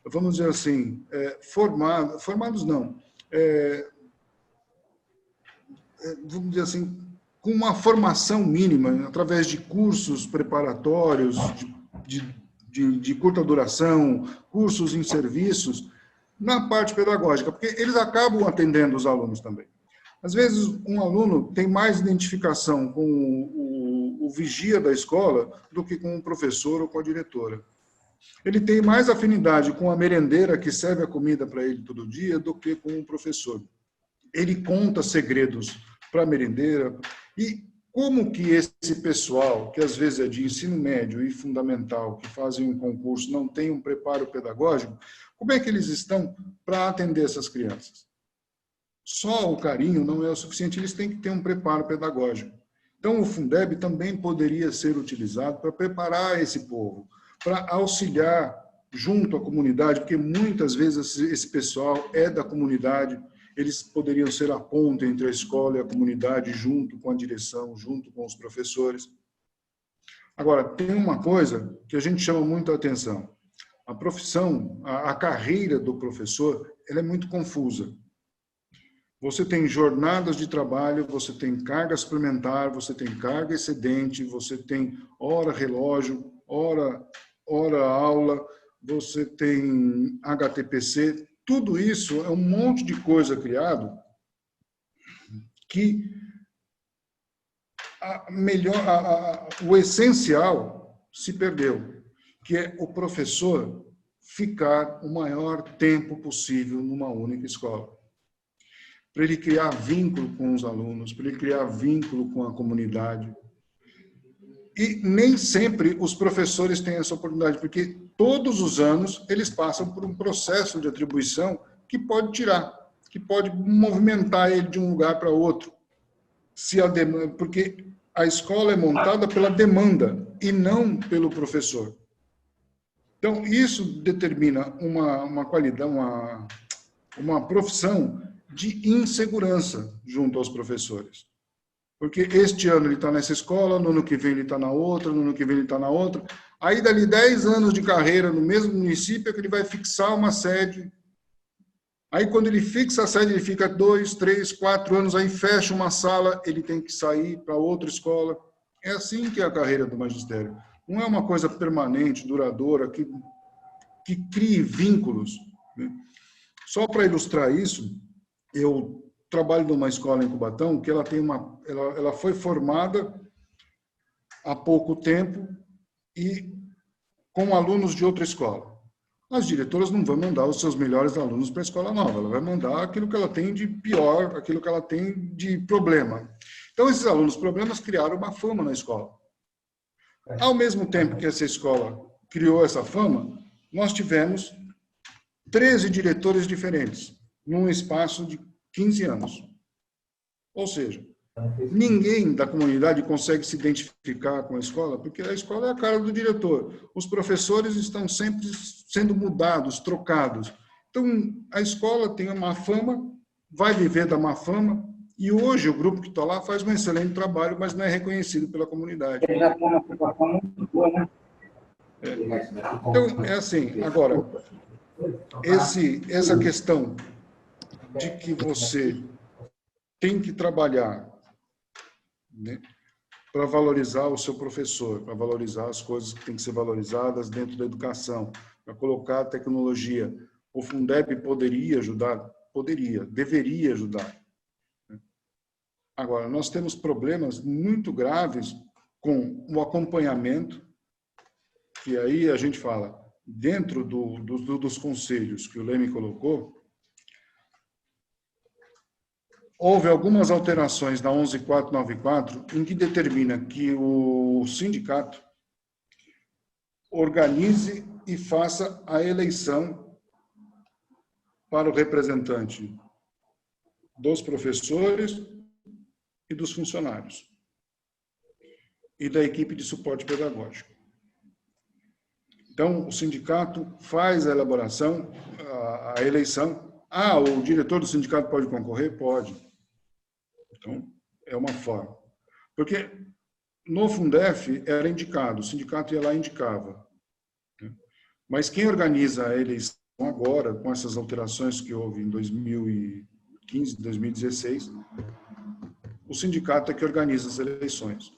vamos dizer assim, formados não, vamos dizer assim, com uma formação mínima, através de cursos preparatórios, de curta duração, cursos em serviços, na parte pedagógica, porque eles acabam atendendo os alunos também. Às vezes, um aluno tem mais identificação com o vigia da escola do que com o professor ou com a diretora. Ele tem mais afinidade com a merendeira que serve a comida para ele todo dia do que com o professor. Ele conta segredos para a merendeira. E como que esse pessoal, que às vezes é de ensino médio e fundamental, que fazem um concurso, não tem um preparo pedagógico, como é que eles estão para atender essas crianças? Só o carinho não é o suficiente, eles têm que ter um preparo pedagógico. Então, o Fundeb também poderia ser utilizado para preparar esse povo, para auxiliar junto à comunidade, porque muitas vezes esse pessoal é da comunidade, eles poderiam ser a ponte entre a escola e a comunidade, junto com a direção, junto com os professores. Agora, tem uma coisa que a gente chama muito a atenção. A profissão, a carreira do professor, ela é muito confusa. Você tem jornadas de trabalho, você tem carga suplementar, você tem carga excedente, você tem hora relógio, hora aula, você tem HTPC. Tudo isso é um monte de coisa criado que o essencial se perdeu, que é o professor ficar o maior tempo possível numa única escola. Para ele criar vínculo com os alunos, para ele criar vínculo com a comunidade. E nem sempre os professores têm essa oportunidade, porque todos os anos eles passam por um processo de atribuição que pode tirar, que pode movimentar ele de um lugar para outro. Porque a escola é montada pela demanda e não pelo professor. Então, isso determina uma qualidade, uma profissão de insegurança junto aos professores. Porque este ano ele está nessa escola, no ano que vem ele está na outra, no ano que vem ele está na outra. Aí, dali 10 anos de carreira no mesmo município, é que ele vai fixar uma sede. Aí, quando ele fixa a sede, ele fica 2, 3, 4 anos, aí fecha uma sala, ele tem que sair para outra escola. É assim que é a carreira do magistério. Não é uma coisa permanente, duradoura, que que crie vínculos, né? Só para ilustrar isso, eu trabalho numa escola em Cubatão que ela foi formada há pouco tempo e com alunos de outra escola. As diretoras não vão mandar os seus melhores alunos para a escola nova, ela vai mandar aquilo que ela tem de pior, aquilo que ela tem de problema. Então, esses alunos problemas criaram uma fama na escola. Ao mesmo tempo que essa escola criou essa fama, nós tivemos 13 diretores diferentes, num espaço de 15 anos. Ou seja, ninguém da comunidade consegue se identificar com a escola, porque a escola é a cara do diretor. Os professores estão sempre sendo mudados, trocados. Então, a escola tem uma fama, vai viver da má fama, e hoje o grupo que está lá faz um excelente trabalho, mas não é reconhecido pela comunidade. Então, é assim, agora, essa questão de que você tem que trabalhar, né, para valorizar o seu professor, para valorizar as coisas que têm que ser valorizadas dentro da educação, para colocar a tecnologia. O Fundeb poderia ajudar? Poderia, deveria ajudar. Agora, nós temos problemas muito graves com o acompanhamento, que aí a gente fala, dentro dos conselhos que o Leme colocou, houve algumas alterações na 11.494 em que determina que o sindicato organize e faça a eleição para o representante dos professores e dos funcionários e da equipe de suporte pedagógico. Então, o sindicato faz a elaboração, a eleição. O diretor do sindicato pode concorrer? Pode. Então, é uma forma. Porque no Fundef era indicado, o sindicato ia lá e indicava. Mas quem organiza a eleição agora, com essas alterações que houve em 2015, 2016, o sindicato é que organiza as eleições.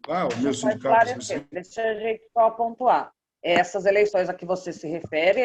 O meu sindicato... Deixa a gente só pontuar. Essas eleições a que você se refere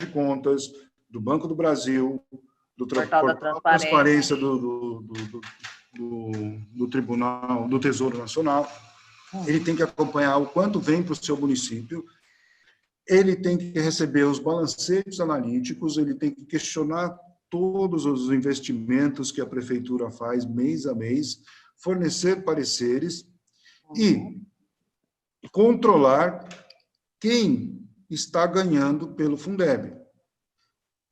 de Contas, do Banco do Brasil, do Portal da Transparência do Tribunal, do Tesouro Nacional. Ele tem que acompanhar o quanto vem para o seu município, ele tem que receber os balancetes analíticos, ele tem que questionar todos os investimentos que a prefeitura faz mês a mês, fornecer pareceres e controlar quem está ganhando pelo Fundeb.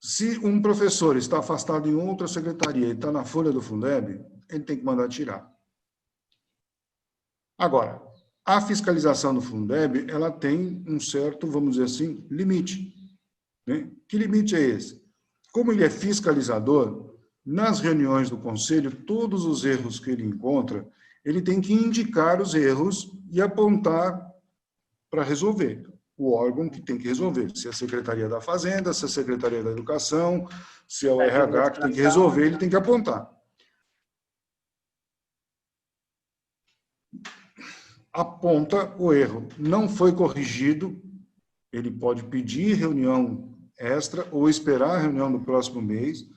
Se um professor está afastado em outra secretaria e está na folha do Fundeb, ele tem que mandar tirar. Agora, a fiscalização do Fundeb, ela tem um certo, vamos dizer assim, limite. Né? Que limite é esse? Como ele é fiscalizador, nas reuniões do conselho, todos os erros que ele encontra, ele tem que indicar os erros e apontar para resolver. O órgão que tem que resolver, se é a Secretaria da Fazenda, se é a Secretaria da Educação, se é o RH que tem que resolver, ele tem que apontar. Aponta o erro. Não foi corrigido, ele pode pedir reunião extra ou esperar a reunião do próximo mês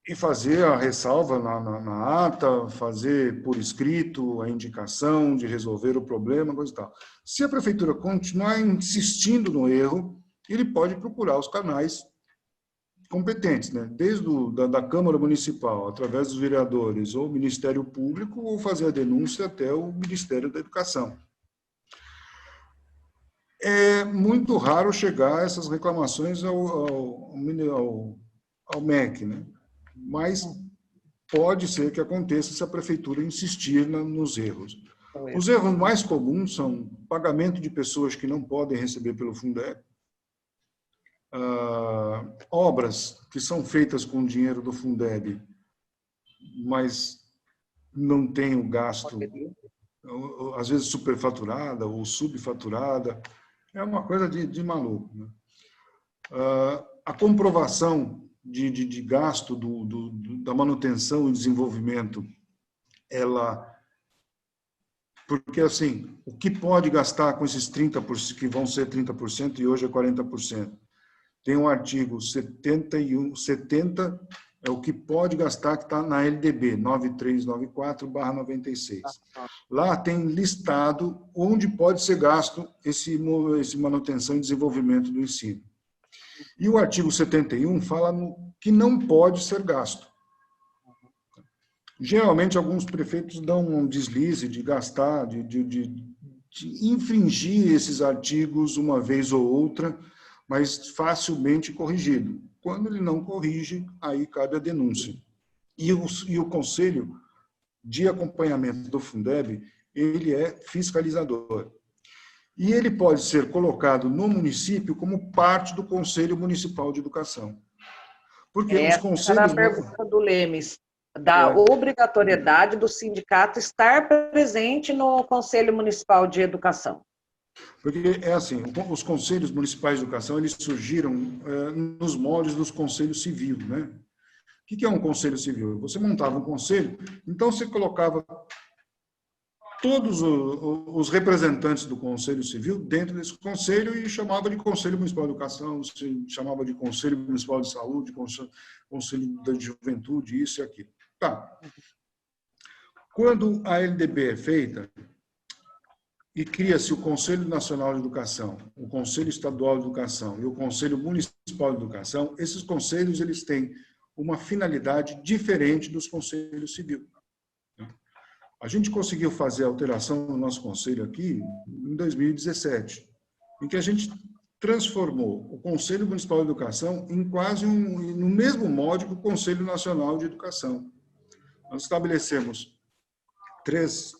e fazer a ressalva na ata, fazer por escrito a indicação de resolver o problema, coisa e tal. Se a prefeitura continuar insistindo no erro, ele pode procurar os canais competentes, né? Desde da Câmara Municipal, através dos vereadores, ou Ministério Público, ou fazer a denúncia até o Ministério da Educação. É muito raro chegar essas reclamações ao MEC, né? Mas pode ser que aconteça se a prefeitura insistir nos erros. Os erros mais comuns são pagamento de pessoas que não podem receber pelo Fundeb, obras que são feitas com dinheiro do Fundeb, mas não tem o gasto, às vezes superfaturada ou subfaturada, é uma coisa de maluco, né? A comprovação de gasto da manutenção e desenvolvimento, porque assim, o que pode gastar com esses 30%, que vão ser 30% e hoje é 40%? Tem um artigo 70, é o que pode gastar, que está na LDB 9394/96. Lá tem listado onde pode ser gasto esse manutenção e desenvolvimento do ensino. E o artigo 71 fala que não pode ser gasto. Geralmente, alguns prefeitos dão um deslize de gastar, de infringir esses artigos uma vez ou outra, mas facilmente corrigido. Quando ele não corrige, aí cabe a denúncia. E o Conselho de Acompanhamento do Fundeb, ele é fiscalizador. E ele pode ser colocado no município como parte do Conselho Municipal de Educação. Porque os conselhos... Era a pergunta do Lemes, da obrigatoriedade do sindicato estar presente no Conselho Municipal de Educação. Porque é assim, os conselhos municipais de educação, eles surgiram nos moldes dos conselhos civis, né? O que é um conselho civil? Você montava um conselho, então você colocava todos os representantes do Conselho Civil dentro desse conselho e chamava de Conselho Municipal de Educação, chamava de Conselho Municipal de Saúde, Conselho da Juventude, isso e aquilo. Tá. Quando a LDB é feita e cria-se o Conselho Nacional de Educação, o Conselho Estadual de Educação e o Conselho Municipal de Educação, esses conselhos eles têm uma finalidade diferente dos conselhos civis. A gente conseguiu fazer a alteração no nosso conselho aqui em 2017, em que a gente transformou o Conselho Municipal de Educação em quase no mesmo molde que o Conselho Nacional de Educação. Nós estabelecemos três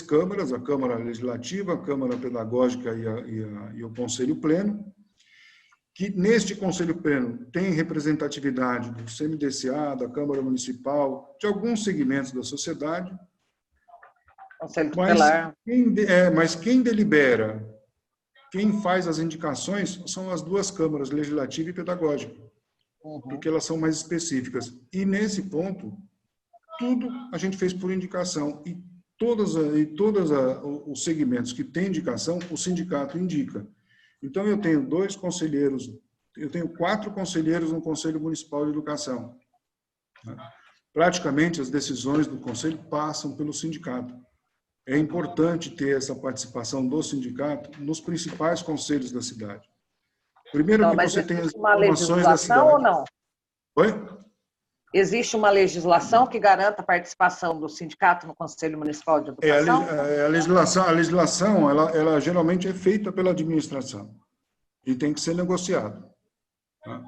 câmaras, a Câmara Legislativa, a Câmara Pedagógica e o Conselho Pleno, que neste Conselho Pleno tem representatividade do CMDCA, da Câmara Municipal, de alguns segmentos da sociedade. Conselho Tutelar. Mas quem delibera, quem faz as indicações, são as duas câmaras, legislativa e pedagógica, porque elas são mais específicas. E nesse ponto, tudo a gente fez por indicação, e todos os segmentos que têm indicação, o sindicato indica. Então, eu tenho 4 conselheiros no Conselho Municipal de Educação. Praticamente, as decisões do conselho passam pelo sindicato. É importante ter essa participação do sindicato nos principais conselhos da cidade. Primeiro, não, que mas você tem as existe uma informações da cidade. legislação ou não? Oi? Existe uma legislação que garanta a participação do sindicato no Conselho Municipal de Educação? A legislação ela geralmente é feita pela administração e tem que ser negociada. Tá?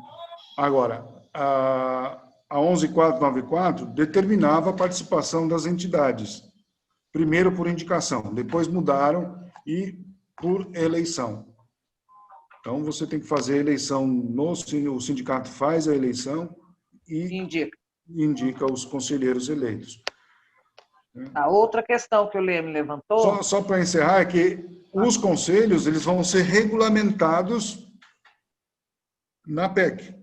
Agora, a 11494 determinava a participação das entidades, primeiro por indicação, depois mudaram e por eleição. Então, você tem que fazer a eleição, o sindicato faz a eleição e indica os conselheiros eleitos. A outra questão que o Leme levantou... Só para encerrar, é que os conselhos eles vão ser regulamentados na PEC.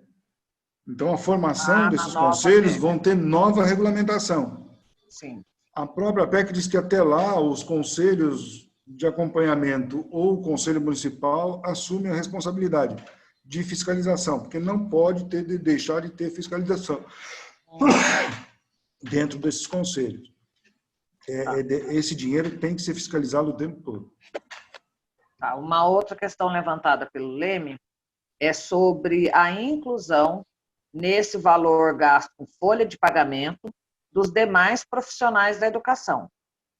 Então, a formação desses conselhos PEC. Vão ter nova regulamentação. Sim. A própria PEC diz que até lá os conselhos de acompanhamento ou o Conselho Municipal assumem a responsabilidade de fiscalização, porque não pode deixar de ter fiscalização dentro desses conselhos. Esse dinheiro tem que ser fiscalizado o tempo todo. Uma outra questão levantada pelo Leme é sobre a inclusão nesse valor gasto com folha de pagamento dos demais profissionais da educação.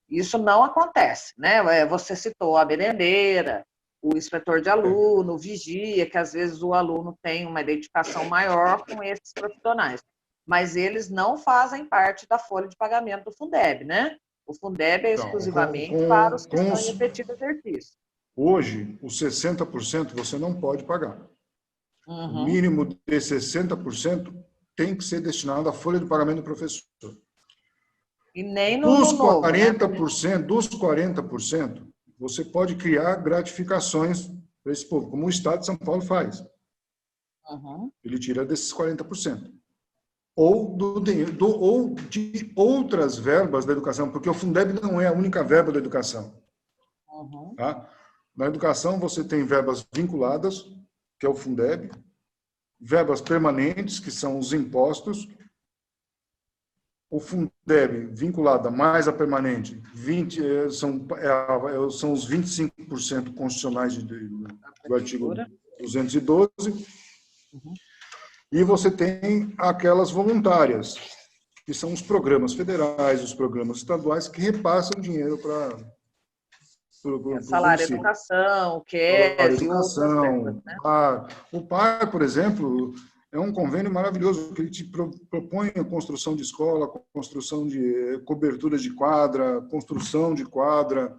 Isso não acontece, né? Você citou a merendeira, o inspetor de aluno, o vigia, que às vezes o aluno tem uma identificação maior com esses profissionais, mas eles não fazem parte da folha de pagamento do Fundeb, né? O Fundeb é Então, exclusivamente para os que estão em efetivo exercício. Hoje, os 60% você não pode pagar. O mínimo de 60% tem que ser destinado à folha de pagamento do professor. E nem Dos no novo, 40%, dos 40%, você pode criar gratificações para esse povo, como o Estado de São Paulo faz. Ele tira desses 40%. Ou de outras verbas da educação, porque o Fundeb não é a única verba da educação. Tá? Na educação, você tem verbas vinculadas, que é o Fundeb, verbas permanentes, que são os impostos, o Fundeb vinculada mais a permanente, são os 25% constitucionais do artigo 212, e você tem aquelas voluntárias, que são os programas federais, os programas estaduais, que repassam dinheiro para salário educação, QES e outras verbas, né? O PAR, por exemplo, é um convênio maravilhoso, que ele te propõe a construção de escola, construção de coberturas de quadra, construção de quadra,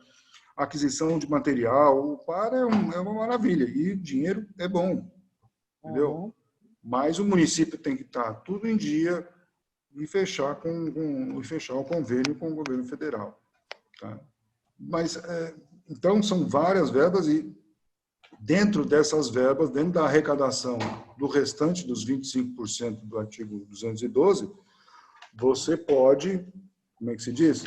aquisição de material. O PAR é uma maravilha e dinheiro é bom, entendeu? Mas o município tem que estar tudo em dia e fechar o convênio com o governo federal. Tá? Mas, então, são várias verbas e dentro dessas verbas, dentro da arrecadação do restante dos 25% do artigo 212, você pode, como é que se diz?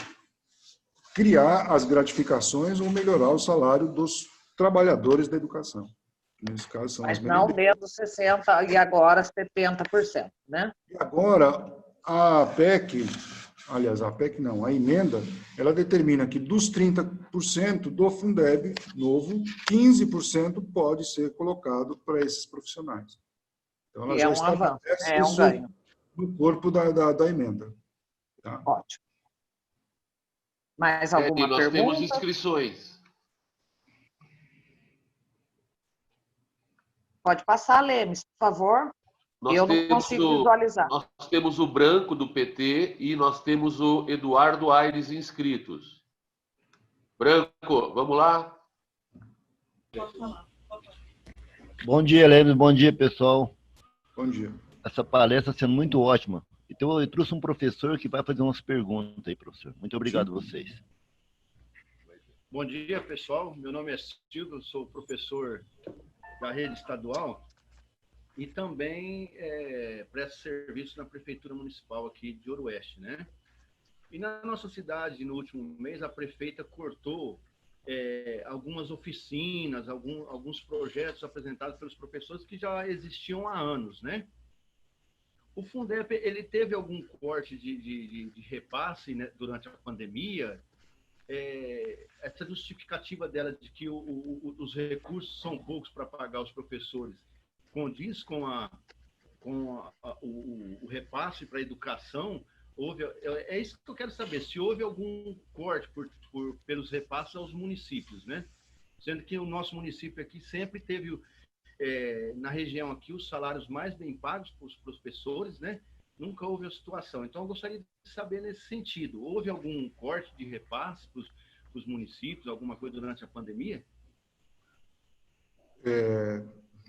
Criar as gratificações ou melhorar o salário dos trabalhadores da educação. Nesse caso, são mas as não dentro dos 60% e agora 70%, né? E agora, a PEC, aliás, a PEC não, a emenda, ela determina que dos 30% do Fundeb novo, 15% pode ser colocado para esses profissionais. Então, ela E já é um avanço, estabelece é um ganho. no corpo da emenda. Tá? Ótimo. Mais alguma E nós pergunta? temos inscrições. Pode passar, Lemes, por favor. Eu não consigo visualizar. Nós temos o Branco, do PT, e nós temos o Eduardo Aires inscritos. Branco, vamos lá? Bom dia, Lemes. Bom dia, pessoal. Bom dia. Essa palestra está sendo muito ótima. Então, eu trouxe um professor que vai fazer umas perguntas aí, professor. Muito obrigado a vocês. Bom dia, pessoal. Meu nome é Silvio, sou professor da rede estadual e também presto serviço na Prefeitura Municipal aqui de Ouro Oeste, né? E na nossa cidade, no último mês, a prefeita cortou algumas oficinas, alguns projetos apresentados pelos professores que já existiam há anos, né? O Fundeb, ele teve algum corte de repasse, né, durante a pandemia? Essa justificativa dela de que os recursos são poucos para pagar os professores condiz com o repasse para a educação? É isso que eu quero saber, se houve algum corte pelos repasses aos municípios, né? Sendo que o nosso município aqui sempre teve, na região aqui, os salários mais bem pagos para os professores, né? Nunca houve a situação. Então, eu gostaria de saber nesse sentido. Houve algum corte de repasse para os municípios, alguma coisa durante a pandemia?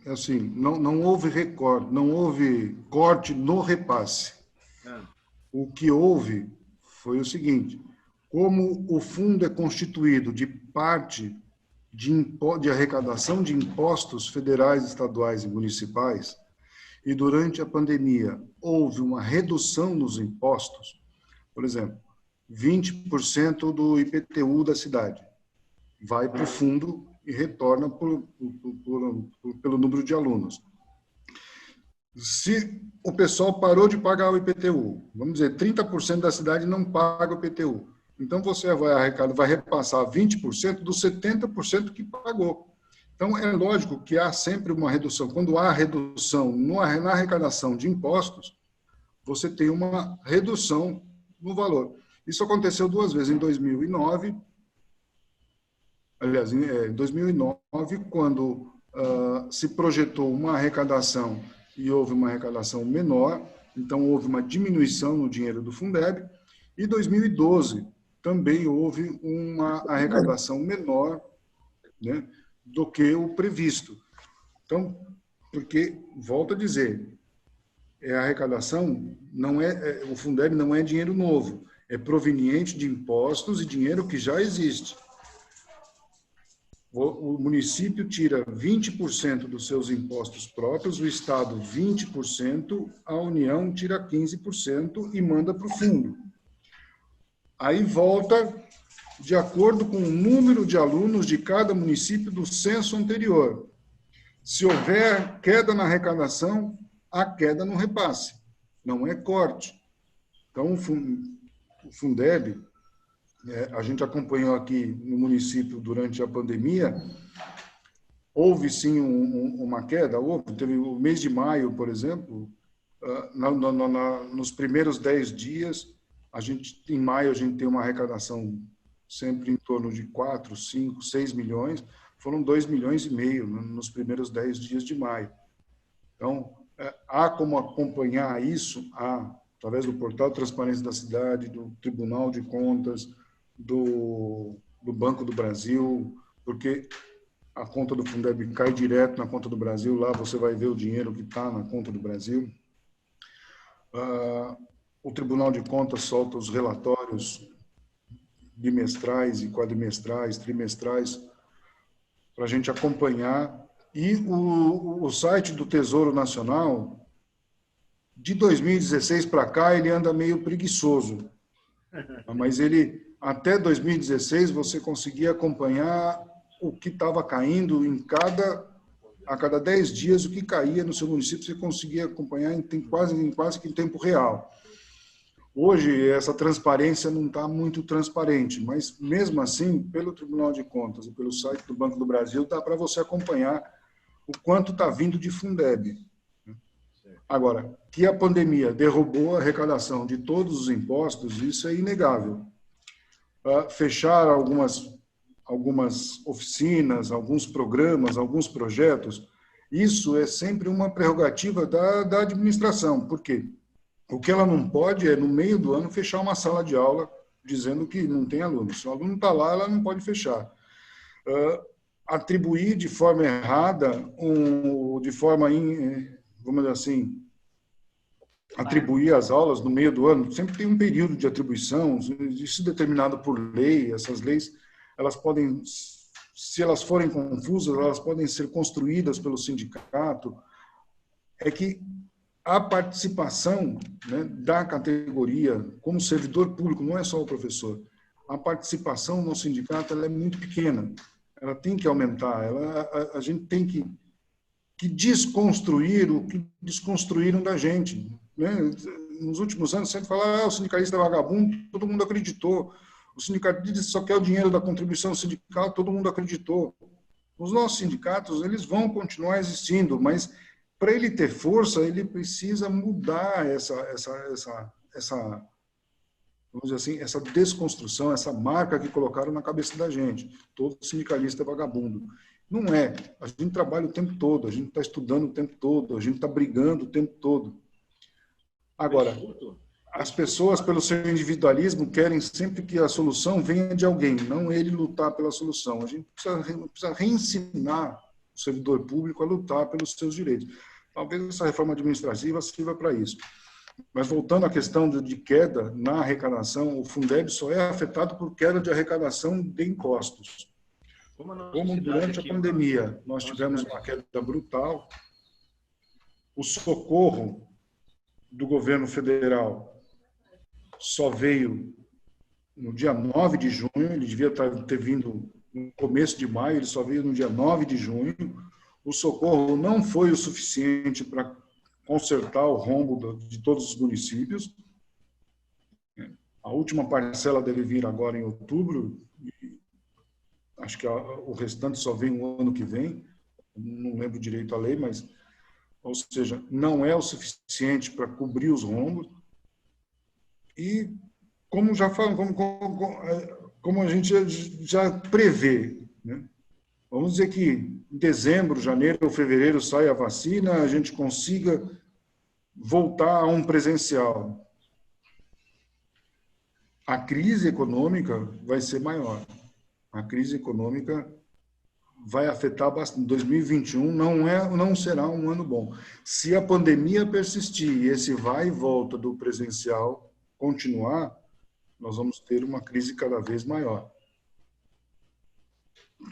Assim, não houve recorte, não houve corte no repasse. O que houve foi o seguinte: como o fundo é constituído de parte de arrecadação de impostos federais, estaduais e municipais, e durante a pandemia houve uma redução nos impostos, por exemplo, 20% do IPTU da cidade vai para o fundo e retorna pelo número de alunos. Se o pessoal parou de pagar o IPTU, vamos dizer, 30% da cidade não paga o IPTU, então você vai repassar 20% dos 70% que pagou. Então, é lógico que há sempre uma redução. Quando há redução na arrecadação de impostos, você tem uma redução no valor. Isso aconteceu duas vezes, em 2009, aliás, em 2009, quando se projetou uma arrecadação e houve uma arrecadação menor, então houve uma diminuição no dinheiro do Fundeb, e 2012, também houve uma arrecadação menor, né, do que o previsto. Então, porque, volto a dizer, a arrecadação o Fundeb não é dinheiro novo, é proveniente de impostos e dinheiro que já existe. O município tira 20% dos seus impostos próprios, o Estado 20%, a União tira 15% e manda para o fundo. Aí volta de acordo com o número de alunos de cada município do censo anterior. Se houver queda na arrecadação, há queda no repasse, não é corte. Então, o Fundeb, a gente acompanhou aqui no município durante a pandemia, houve sim uma queda, teve o mês de maio, por exemplo, nos primeiros 10 dias, em maio a gente tem uma arrecadação sempre em torno de 4, 5, 6 milhões, foram 2,5 milhões nos primeiros 10 dias de maio. Então, há como acompanhar isso através do Portal de Transparência da Cidade, do Tribunal de Contas, do Banco do Brasil, porque a conta do Fundeb cai direto na conta do Brasil, lá você vai ver o dinheiro que está na conta do Brasil. O Tribunal de Contas solta os relatórios bimestrais e quadrimestrais, trimestrais, para a gente acompanhar. E o site do Tesouro Nacional, de 2016 para cá, ele anda meio preguiçoso. Mas até 2016, você conseguia acompanhar o que estava caindo a cada 10 dias, o que caía no seu município, você conseguia acompanhar quase que em tempo real. Hoje, essa transparência não está muito transparente, mas, mesmo assim, pelo Tribunal de Contas e pelo site do Banco do Brasil, dá para você acompanhar o quanto está vindo de Fundeb. Agora, que a pandemia derrubou a arrecadação de todos os impostos, isso é inegável. Fechar algumas oficinas, alguns programas, alguns projetos, isso é sempre uma prerrogativa da administração. Por quê? O que ela não pode é, no meio do ano, fechar uma sala de aula dizendo que não tem aluno. Se o aluno está lá, ela não pode fechar. Atribuir de forma errada, vamos dizer assim, atribuir as aulas no meio do ano, sempre tem um período de atribuição, isso é determinado por lei. Essas leis, elas podem, se elas forem confusas, elas podem ser construídas pelo sindicato. É que a participação, né, da categoria, como servidor público, não é só o professor, a participação no sindicato ela é muito pequena, ela tem que aumentar, a gente tem que desconstruir o que desconstruíram da gente. Né? Nos últimos anos, sempre falaram, o sindicalista é vagabundo, todo mundo acreditou. O sindicalista só quer o dinheiro da contribuição sindical, todo mundo acreditou. Os nossos sindicatos, eles vão continuar existindo, mas para ele ter força, ele precisa mudar vamos dizer assim, essa desconstrução, essa marca que colocaram na cabeça da gente. Todo sindicalista é vagabundo. Não é. A gente trabalha o tempo todo, a gente está estudando o tempo todo, a gente está brigando o tempo todo. Agora, as pessoas, pelo seu individualismo, querem sempre que a solução venha de alguém, não ele lutar pela solução. A gente precisa reensinar o servidor público a lutar pelos seus direitos. Talvez essa reforma administrativa sirva para isso. Mas voltando à questão de queda na arrecadação, o Fundeb só é afetado por queda de arrecadação de impostos. Como durante a pandemia nós tivemos uma queda brutal, o socorro do governo federal só veio no dia 9 de junho, ele devia ter vindo no começo de maio, ele só veio no dia 9 de junho. O socorro não foi o suficiente para consertar o rombo de todos os municípios. A última parcela deve vir agora em outubro, acho que o restante só vem o ano que vem, não lembro direito a lei, mas, ou seja, não é o suficiente para cobrir os rombos. E, como já falamos, como a gente já prevê, né? Vamos dizer que em dezembro, janeiro ou fevereiro sai a vacina, a gente consiga voltar a um presencial. a crise econômica vai ser maior. A crise econômica vai afetar bastante. 2021 não será um ano bom. Se a pandemia persistir e esse vai e volta do presencial continuar, nós vamos ter uma crise cada vez maior.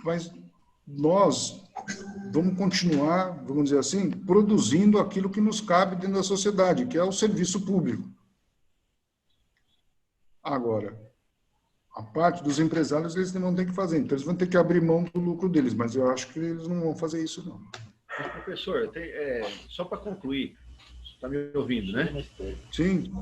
Mas nós vamos continuar, vamos dizer assim, produzindo aquilo que nos cabe dentro da sociedade, que é o serviço público. Agora, a parte dos empresários, eles não têm que fazer, então eles vão ter que abrir mão do lucro deles, mas eu acho que eles não vão fazer isso, não. Mas, professor, só para concluir, você está me ouvindo, né? Sim.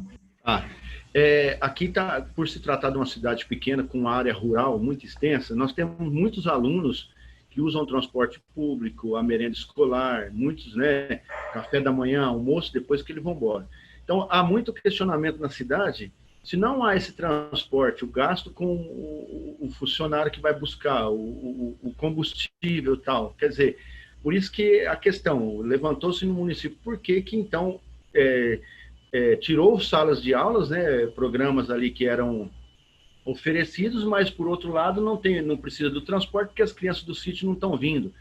Aqui, por se tratar de uma cidade pequena, com uma área rural muito extensa, nós temos muitos alunos que usam o transporte público, a merenda escolar, muitos, né, café da manhã, almoço, depois que eles vão embora. Então, há muito questionamento na cidade. Se não há esse transporte, o gasto com o funcionário que vai buscar, o combustível e tal, quer dizer, por isso que a questão levantou-se no município, por que então tirou salas de aulas, né, programas ali que eram oferecidos, mas por outro lado não precisa do transporte porque as crianças do sítio não estão vindo.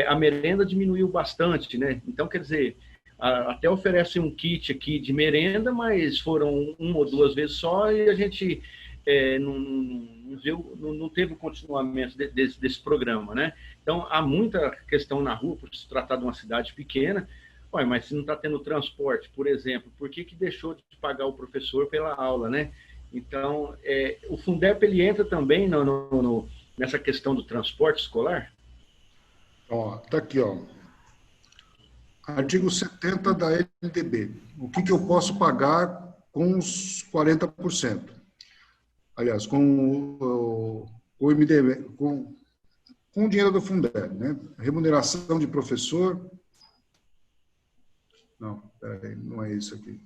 A merenda diminuiu bastante, né? Então, quer dizer, até oferecem um kit aqui de merenda, mas foram 1 ou 2 vezes só e a gente não teve o continuamento desse programa, né? Então, há muita questão na rua, por se tratar de uma cidade pequena. Ué, mas se não está tendo transporte, por exemplo, por que deixou de pagar o professor pela aula, né? Então, o Fundeb, ele entra também nessa questão do transporte escolar? Tá aqui, Artigo 70 da LDB. O que eu posso pagar com os 40%? Aliás, com o MDB, com o dinheiro do Fundeb, né? Remuneração de professor. Não, peraí, não é isso aqui.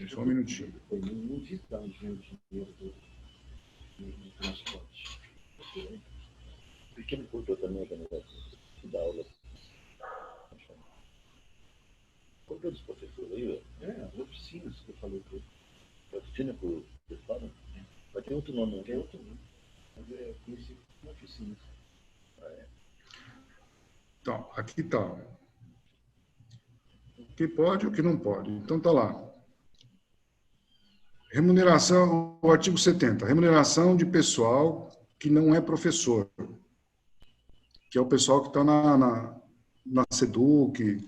Só um minutinho. Não diz de onde vem o dinheiro do transporte. Pequeno cultor também, que dá aula. Qual é dos professores aí, velho? Oficinas que eu falei para ele. Oficina que vocês falam? Vai ter outro nome, né? Tem outro nome. Mas eu conheci como oficinas. Então, aqui está. O que pode e o que não pode. Então, está lá. Remuneração, o artigo 70. Remuneração de pessoal que não é professor. Que é o pessoal que está na SEDUC,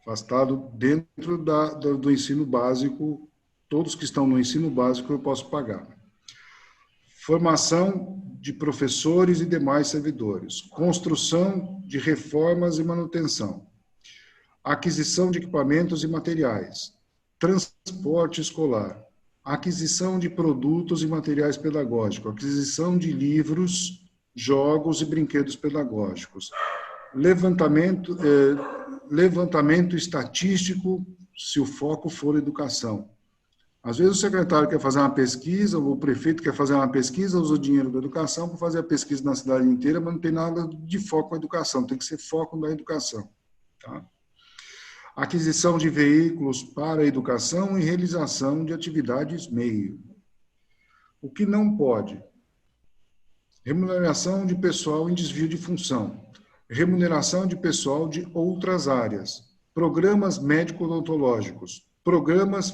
afastado dentro do ensino básico. Todos que estão no ensino básico eu posso pagar. Formação de professores e demais servidores. Construção de reformas e manutenção. Aquisição de equipamentos e materiais. Transporte escolar. Aquisição de produtos e materiais pedagógicos. Aquisição de livros, jogos e brinquedos pedagógicos. Levantamento estatístico, se o foco for educação. Às vezes o secretário quer fazer uma pesquisa, o prefeito quer fazer uma pesquisa, usa o dinheiro da educação para fazer a pesquisa na cidade inteira, mas não tem nada de foco na educação, tem que ser foco na educação. Tá? Aquisição de veículos para a educação e realização de atividades meio. O que não pode? Remuneração de pessoal em desvio de função. Remuneração de pessoal de outras áreas. Programas médico-odontológicos. Programas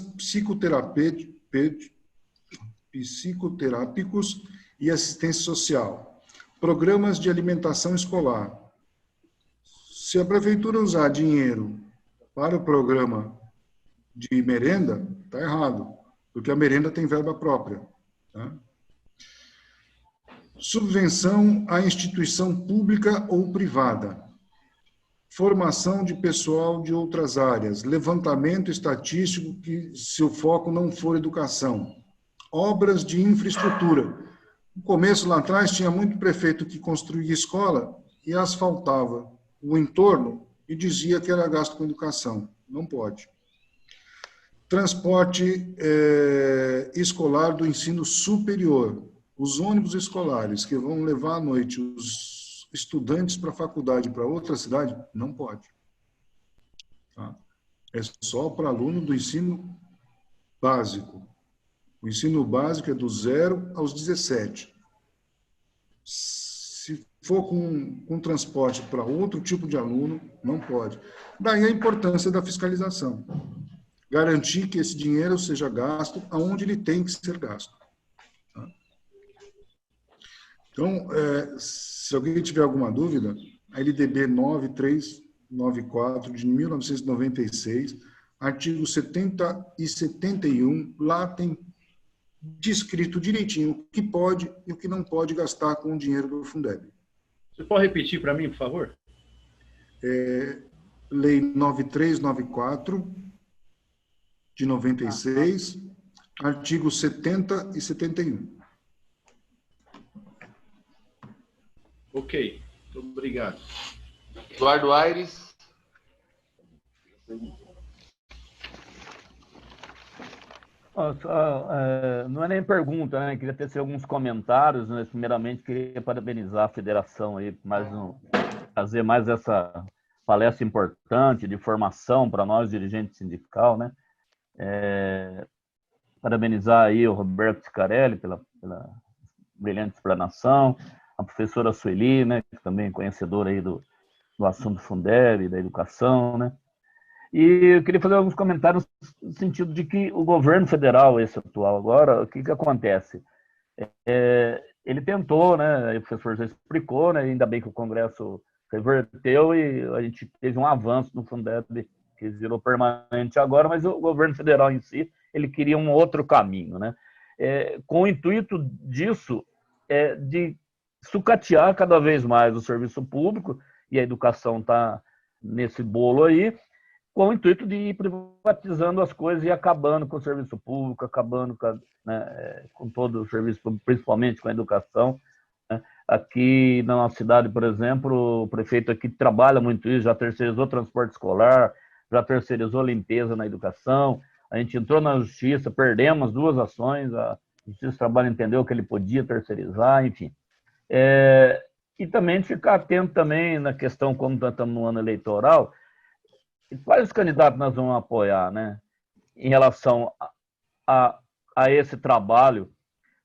psicoterápicos e assistência social. Programas de alimentação escolar. Se a prefeitura usar dinheiro para o programa de merenda, está errado, porque a merenda tem verba própria. Tá? Subvenção à instituição pública ou privada. Formação de pessoal de outras áreas, levantamento estatístico que se o foco não for educação, obras de infraestrutura. No começo, lá atrás, tinha muito prefeito que construía escola e asfaltava o entorno e dizia que era gasto com educação. Não pode. Transporte escolar do ensino superior. Os ônibus escolares que vão levar à noite os estudantes para a faculdade, para outra cidade, não pode. Tá? É só para aluno do ensino básico. O ensino básico é do 0 aos 17. Se for com transporte para outro tipo de aluno, não pode. Daí a importância da fiscalização. Garantir que esse dinheiro seja gasto aonde ele tem que ser gasto. Tá? Então, se alguém tiver alguma dúvida, a LDB 9394 de 1996, artigo 70 e 71, lá tem descrito direitinho o que pode e o que não pode gastar com o dinheiro do Fundeb. Você pode repetir para mim, por favor? Lei 9394 de 96, artigos 70 e 71. Ok, muito obrigado. Eduardo Aires. Não é nem pergunta, né? Queria ter alguns comentários, né? Primeiramente, queria parabenizar a federação aí, fazer mais essa palestra importante de formação para nós, dirigentes sindical, né? Parabenizar aí o Roberto Cicarelli pela brilhante explanação, a professora Sueli, né? Que também é conhecedora aí do assunto Fundeb, da educação, né? E eu queria fazer alguns comentários no sentido de que o governo federal, esse atual agora, o que acontece? Ele tentou, né, o professor já explicou, né, ainda bem que o Congresso reverteu e a gente teve um avanço no Fundeb, que virou permanente agora, mas o governo federal em si, ele queria um outro caminho, né? Com o intuito disso, de sucatear cada vez mais o serviço público, e a educação está nesse bolo aí, com o intuito de ir privatizando as coisas e acabando com o serviço público, acabando com todo o serviço público, principalmente com a educação. Né? Aqui na nossa cidade, por exemplo, o prefeito aqui trabalha muito isso, já terceirizou transporte escolar, já terceirizou limpeza na educação, a gente entrou na justiça, perdemos 2 ações, a Justiça do Trabalho entendeu que ele podia terceirizar, enfim. E também ficar atento também na questão, como nós estamos no ano eleitoral, e quais candidatos nós vamos apoiar, né? Em relação a esse trabalho,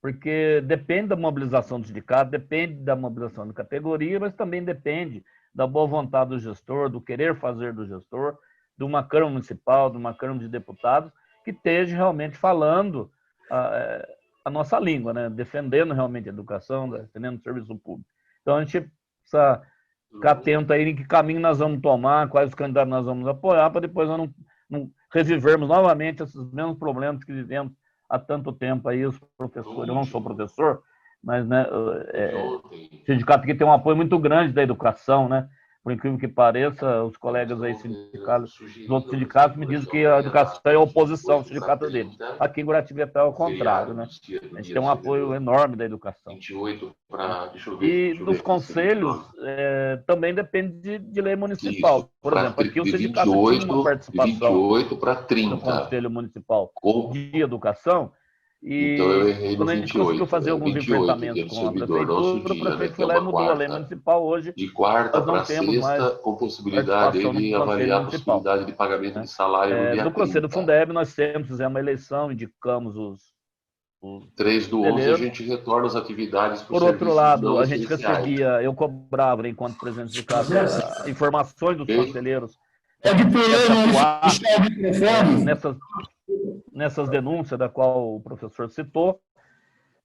porque depende da mobilização do sindicato, depende da mobilização da categoria, mas também depende da boa vontade do gestor, do querer fazer do gestor, de uma Câmara Municipal, de uma Câmara de Deputados, que esteja realmente falando a nossa língua, né? Defendendo realmente a educação, defendendo o serviço público. Então, a gente precisa ficar atento aí em que caminho nós vamos tomar, quais os candidatos nós vamos apoiar, para depois nós não revivermos novamente esses mesmos problemas que vivemos há tanto tempo aí, os professores. Eu não sou professor, mas né, o sindicato aqui tem um apoio muito grande da educação, né? Por incrível que pareça, os colegas aí sindicatos, os outros sindicatos me dizem que a educação é a oposição ao sindicato deles. Aqui em Guaratinguetá é o contrário, né? A gente tem um apoio enorme da educação. E dos conselhos, também depende de lei municipal. Por exemplo, aqui o sindicato tinha uma participação no Conselho Municipal de Educação, e então, eu errei quando a gente conseguiu fazer alguns enfrentamentos com a prefeitura, o prefeito foi lá e mudou a lei municipal. Hoje, de quarta nós não para temos mais sexta, com possibilidade de avaliar a possibilidade de pagamento de salário no dia do Conselho 30. do Fundeb, nós sempre fizemos uma eleição, indicamos os 3/11, a gente retorna as atividades para os Por outro lado, a gente essenciais. recebia, eu cobrava, enquanto presidente do sindicato, informações dos conselheiros nessas denúncias da qual o professor citou,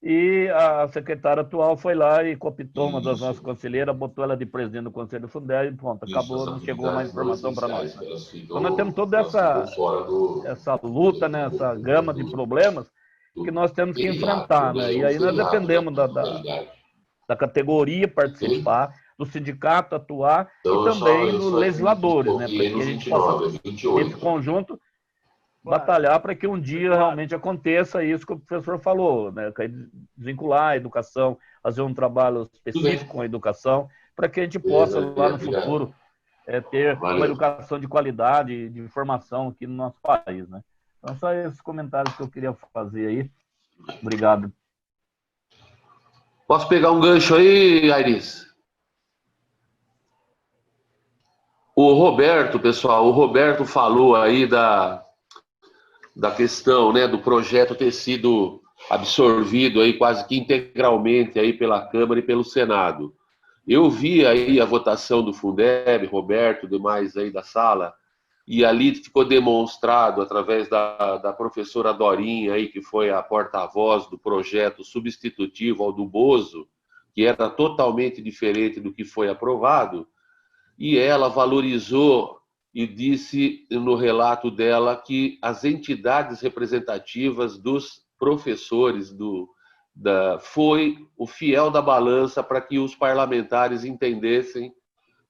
e a secretária atual foi lá e cooptou uma das nossas conselheiras, botou ela de presidente do Conselho do Fundeb e pronto, acabou, não chegou mais informação para nós. Né? Então nós temos toda essa luta, né, essa gama de problemas que nós temos que enfrentar, né? E aí nós dependemos da categoria participar, do sindicato atuar e também dos legisladores, né? Para que a gente possa, esse conjunto, batalhar para que um dia realmente aconteça isso que o professor falou, né? Desvincular a educação, fazer um trabalho específico com a educação, para que a gente possa, lá no futuro, ter uma educação de qualidade, de formação aqui no nosso país, né? Então, só esses comentários que eu queria fazer aí. Obrigado. Posso pegar um gancho aí, Iris? O Roberto, pessoal, o Roberto falou aí da questão, né, do projeto ter sido absorvido aí quase que integralmente aí pela Câmara e pelo Senado. Eu vi aí a votação do Fundeb, Roberto, demais aí da sala, e ali ficou demonstrado através da professora Dorinha aí, que foi a porta-voz do projeto substitutivo ao do Bozo, que era totalmente diferente do que foi aprovado, e ela valorizou e disse no relato dela que as entidades representativas dos professores foi o fiel da balança para que os parlamentares entendessem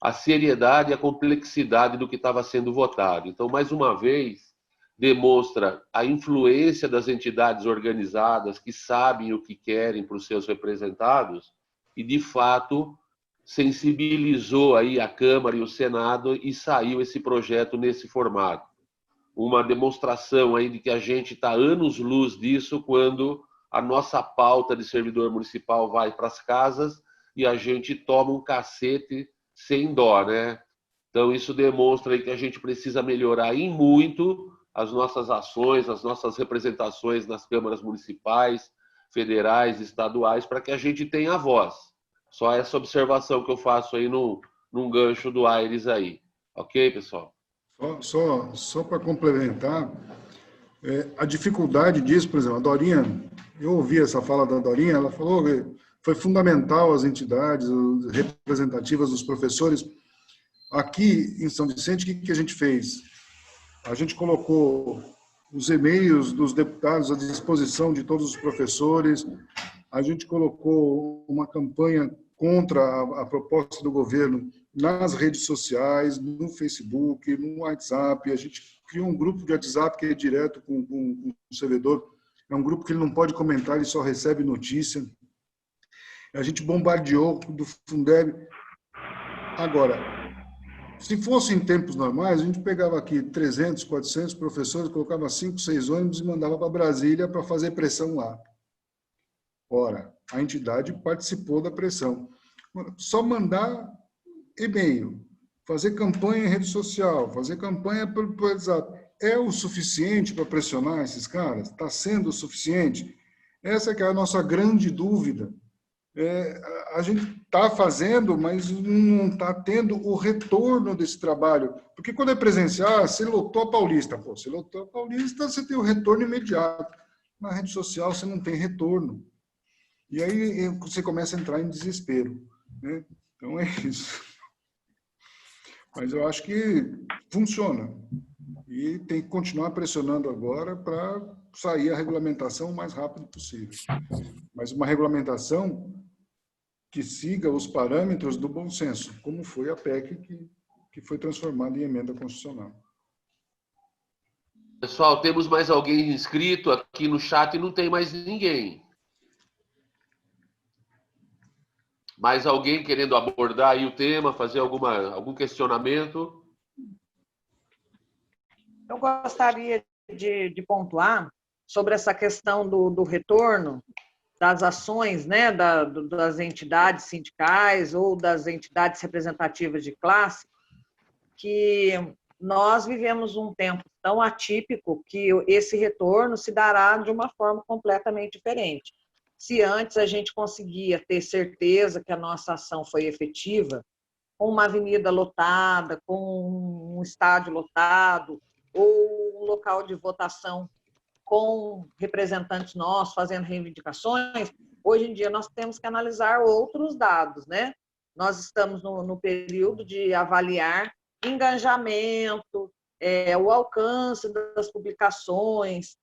a seriedade e a complexidade do que estava sendo votado. Então, mais uma vez, demonstra a influência das entidades organizadas que sabem o que querem para os seus representados e, de fato, sensibilizou aí a Câmara e o Senado e saiu esse projeto nesse formato. Uma demonstração aí de que a gente está anos-luz disso quando a nossa pauta de servidor municipal vai para as casas e a gente toma um cacete sem dó, né? Então, isso demonstra aí que a gente precisa melhorar em muito as nossas ações, as nossas representações nas câmaras municipais, federais, estaduais, para que a gente tenha voz. Só essa observação que eu faço aí num gancho do Aires aí. Ok, pessoal? Só para complementar, a dificuldade disso, por exemplo, a Dorinha, eu ouvi essa fala da Dorinha, ela falou que foi fundamental as entidades representativas dos professores. Aqui em São Vicente, o que a gente fez? A gente colocou os e-mails dos deputados à disposição de todos os professores, a gente colocou uma campanha contra a proposta do governo nas redes sociais, no Facebook, no WhatsApp. A gente criou um grupo de WhatsApp que é direto com o servidor. É um grupo que ele não pode comentar, ele só recebe notícia. A gente bombardeou do Fundeb. Agora, se fosse em tempos normais, a gente pegava aqui 300, 400 professores, colocava 5, 6 ônibus e mandava para Brasília para fazer pressão lá. Ora, a entidade participou da pressão. Só mandar e-mail, fazer campanha em rede social, fazer campanha pelo WhatsApp, é o suficiente para pressionar esses caras? Está sendo o suficiente? Essa que é a nossa grande dúvida. A gente está fazendo, mas não está tendo o retorno desse trabalho. Porque quando é presencial, você lotou a Paulista. Pô, você lotou a Paulista, você tem o retorno imediato. Na rede social, você não tem retorno. E aí você começa a entrar em desespero, né? Então é isso. Mas eu acho que funciona. E tem que continuar pressionando agora para sair a regulamentação o mais rápido possível. Mas uma regulamentação que siga os parâmetros do bom senso, como foi a PEC que foi transformada em emenda constitucional. Pessoal, temos mais alguém inscrito aqui no chat e não tem mais ninguém. Mais alguém querendo abordar aí o tema, fazer algum questionamento? Eu gostaria de pontuar sobre essa questão do retorno das ações, né, das entidades sindicais ou das entidades representativas de classe, que nós vivemos um tempo tão atípico que esse retorno se dará de uma forma completamente diferente. Se antes a gente conseguia ter certeza que a nossa ação foi efetiva, com uma avenida lotada, com um estádio lotado, ou um local de votação com representantes nossos fazendo reivindicações, hoje em dia nós temos que analisar outros dados, né? Nós estamos no período de avaliar engajamento, o alcance das publicações,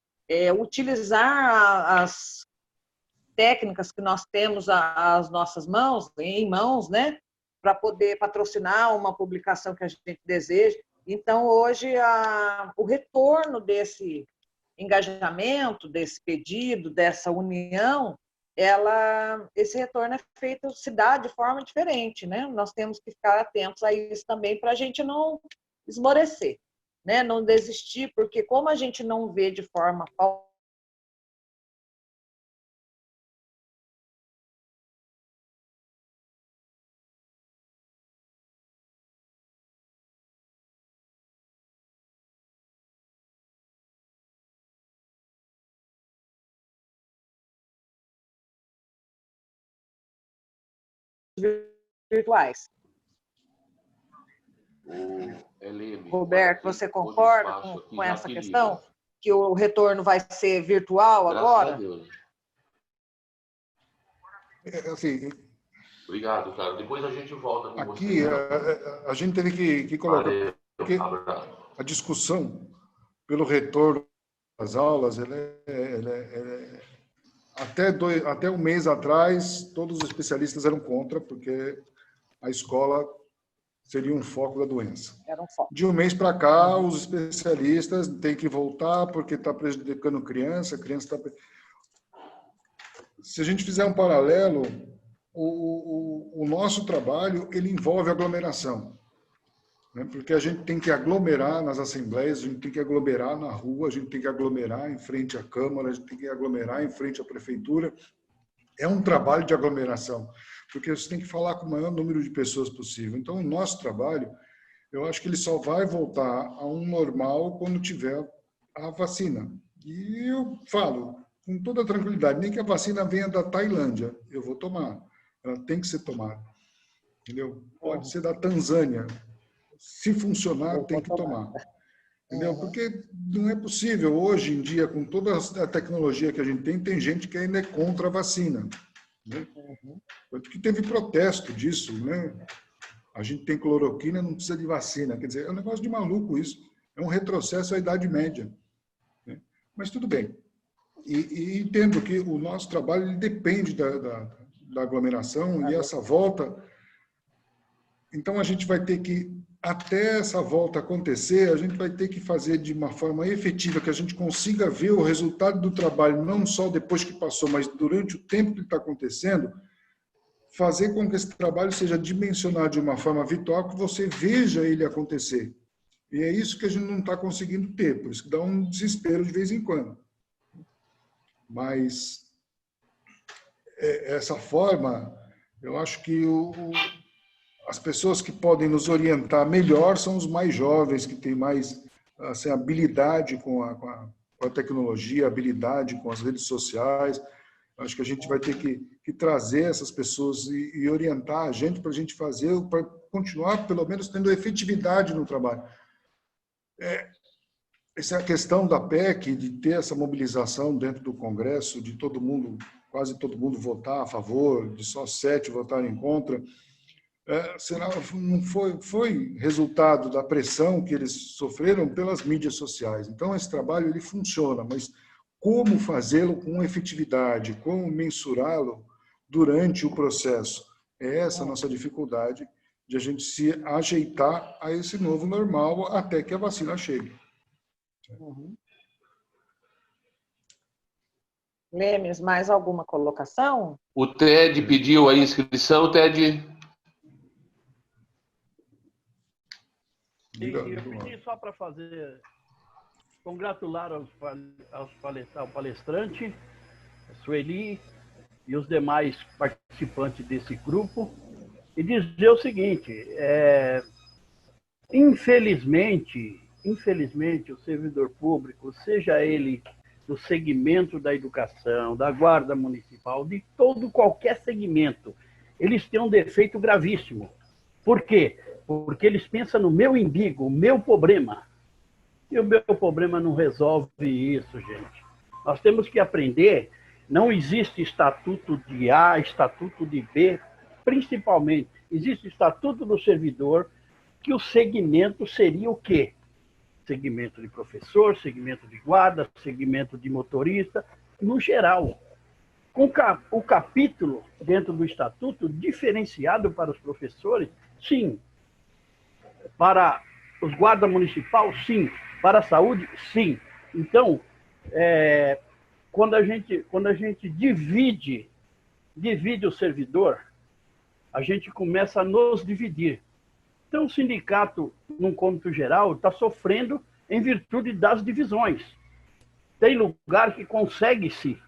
utilizar as técnicas que nós temos às nossas mãos, em mãos, né? Para poder patrocinar uma publicação que a gente deseja. Então, hoje, o retorno desse engajamento, desse pedido, dessa união, esse retorno é feito, se dá de forma diferente, né? Nós temos que ficar atentos a isso também para a gente não esmorecer, né? Não desistir, porque como a gente não vê de forma virtuais. Roberto, você concorda com essa questão? Que o retorno vai ser virtual agora? Graças a Deus. Assim, obrigado, cara. Depois a gente volta com aqui, você. a gente teve que colocar... Porque a discussão pelo retorno das aulas, até um mês atrás, todos os especialistas eram contra, porque a escola seria um foco da doença. Era um foco. De um mês para cá, os especialistas têm que voltar porque está prejudicando criança, a criança está... Se a gente fizer um paralelo, o nosso trabalho ele envolve aglomeração, né? Porque a gente tem que aglomerar nas assembleias, a gente tem que aglomerar na rua, a gente tem que aglomerar em frente à Câmara, a gente tem que aglomerar em frente à Prefeitura. É um trabalho de aglomeração, porque você tem que falar com o maior número de pessoas possível. Então, o nosso trabalho, eu acho que ele só vai voltar a um normal quando tiver a vacina. E eu falo com toda tranquilidade, nem que a vacina venha da Tailândia, eu vou tomar. Ela tem que ser tomada. Entendeu? Pode ser da Tanzânia. Se funcionar, tem que tomar. Entendeu? Porque não é possível, hoje em dia, com toda a tecnologia que a gente tem gente que ainda é contra a vacina. Né? Tanto que teve protesto disso. Né? A gente tem cloroquina, não precisa de vacina. Quer dizer, é um negócio de maluco isso. É um retrocesso à Idade Média. Né? Mas tudo bem. E entendo que o nosso trabalho ele depende da aglomeração e essa volta... Então, a gente vai ter que, até essa volta acontecer, a gente vai ter que fazer de uma forma efetiva, que a gente consiga ver o resultado do trabalho, não só depois que passou, mas durante o tempo que está acontecendo, fazer com que esse trabalho seja dimensionado de uma forma virtual, que você veja ele acontecer. E é isso que a gente não está conseguindo ter, por isso que dá um desespero de vez em quando. Mas, essa forma, eu acho que as pessoas que podem nos orientar melhor são os mais jovens, que têm mais assim, habilidade com a tecnologia, habilidade com as redes sociais. Acho que a gente vai ter que trazer essas pessoas e orientar a gente para a gente fazer, para continuar, pelo menos, tendo efetividade no trabalho. Essa é a questão da PEC, de ter essa mobilização dentro do Congresso, de todo mundo, quase todo mundo votar a favor, de só 7 votarem contra. Não foi resultado da pressão que eles sofreram pelas mídias sociais. Então, esse trabalho ele funciona, mas como fazê-lo com efetividade, como mensurá-lo durante o processo? É essa a nossa dificuldade de a gente se ajeitar a esse novo normal até que a vacina chegue. Lemes, mais alguma colocação? O Ted pediu a inscrição, Ted... Eu pedi só para congratular ao palestrante, a Sueli e os demais participantes desse grupo e dizer o seguinte, infelizmente, o servidor público, seja ele do segmento da educação, da guarda municipal, de qualquer segmento, eles têm um defeito gravíssimo. Por quê? Porque eles pensam no meu umbigo, o meu problema. E o meu problema não resolve isso, gente. Nós temos que aprender, não existe estatuto de A, estatuto de B, principalmente, existe estatuto do servidor, que o segmento seria o quê? Segmento de professor, segmento de guarda, segmento de motorista, no geral. Com o capítulo dentro do estatuto diferenciado para os professores, sim. Para os guardas municipal, sim. Para a saúde, sim. Então, quando a gente divide o servidor, a gente começa a nos dividir. Então, o sindicato, num cômputo geral, está sofrendo em virtude das divisões. Tem lugar que consegue-se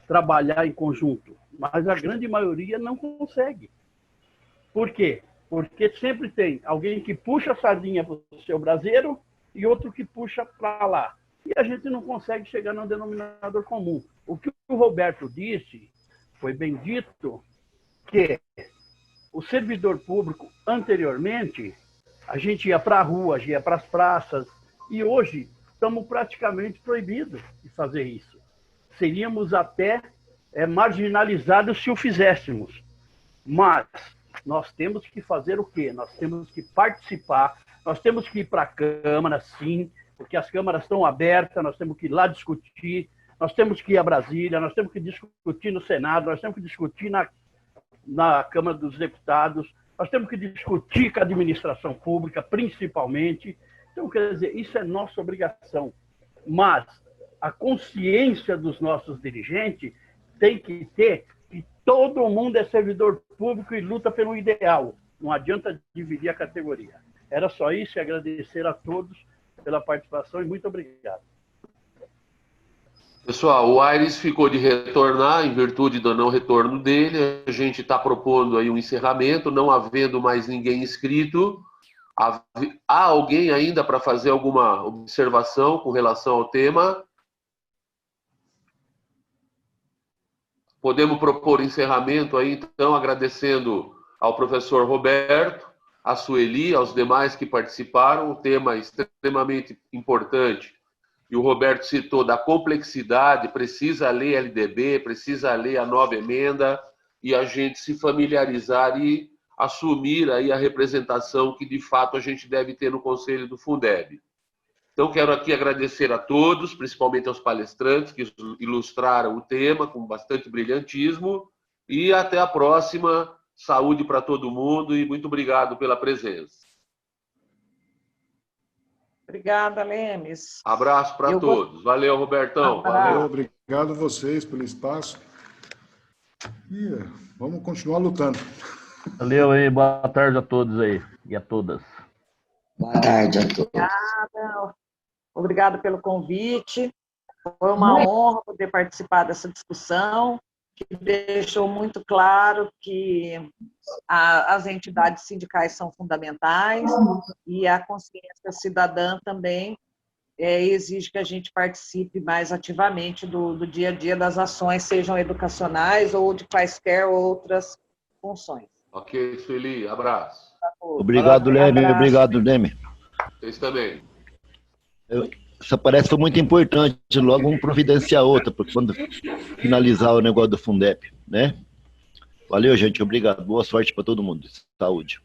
trabalhar em conjunto, mas a grande maioria não consegue. Por quê? Porque sempre tem alguém que puxa a sardinha para o seu braseiro e outro que puxa para lá. E a gente não consegue chegar num denominador comum. O que o Roberto disse, foi bem dito, que o servidor público, anteriormente, a gente ia para a rua, ia para as praças, e hoje estamos praticamente proibidos de fazer isso. Seríamos até marginalizados se o fizéssemos. Mas nós temos que fazer o quê? Nós temos que participar, nós temos que ir para a Câmara, sim, porque as câmaras estão abertas, nós temos que ir lá discutir, nós temos que ir a Brasília, nós temos que discutir no Senado, nós temos que discutir na Câmara dos Deputados, nós temos que discutir com a administração pública, principalmente. Então, quer dizer, isso é nossa obrigação. Mas a consciência dos nossos dirigentes tem que ter que todo mundo é servidor público e luta pelo ideal. Não adianta dividir a categoria. Era só isso e agradecer a todos pela participação e muito obrigado. Pessoal, o Aires ficou de retornar em virtude do não retorno dele. A gente está propondo aí um encerramento, não havendo mais ninguém inscrito. Há alguém ainda para fazer alguma observação com relação ao tema? Podemos propor encerramento aí, então, agradecendo ao professor Roberto, a Sueli, aos demais que participaram. O tema é extremamente importante. E o Roberto citou da complexidade, precisa ler LDB, precisa ler a nova emenda e a gente se familiarizar e assumir aí a representação que de fato a gente deve ter no Conselho do Fundeb. Então quero aqui agradecer a todos, principalmente aos palestrantes que ilustraram o tema com bastante brilhantismo e até a próxima. Saúde para todo mundo e muito obrigado pela presença. Obrigada, Lemes. Abraço para todos. Valeu, Robertão. Valeu. Obrigado a vocês pelo espaço. E vamos continuar lutando. Valeu aí, boa tarde a todos aí e a todas. Boa tarde a todos. Obrigada. Obrigada pelo convite. Foi uma honra poder participar dessa discussão, que deixou muito claro que as entidades sindicais são fundamentais e a consciência cidadã também exige que a gente participe mais ativamente do dia a dia das ações, sejam educacionais ou de quaisquer outras funções. Ok, Sueli, abraço. Obrigado, Leme. Obrigado, Leme. Vocês também. Essa parece foi muito importante. Logo vamos providenciar outra, porque quando finalizar o negócio do Fundeb, né? Valeu, gente. Obrigado. Boa sorte para todo mundo. Saúde.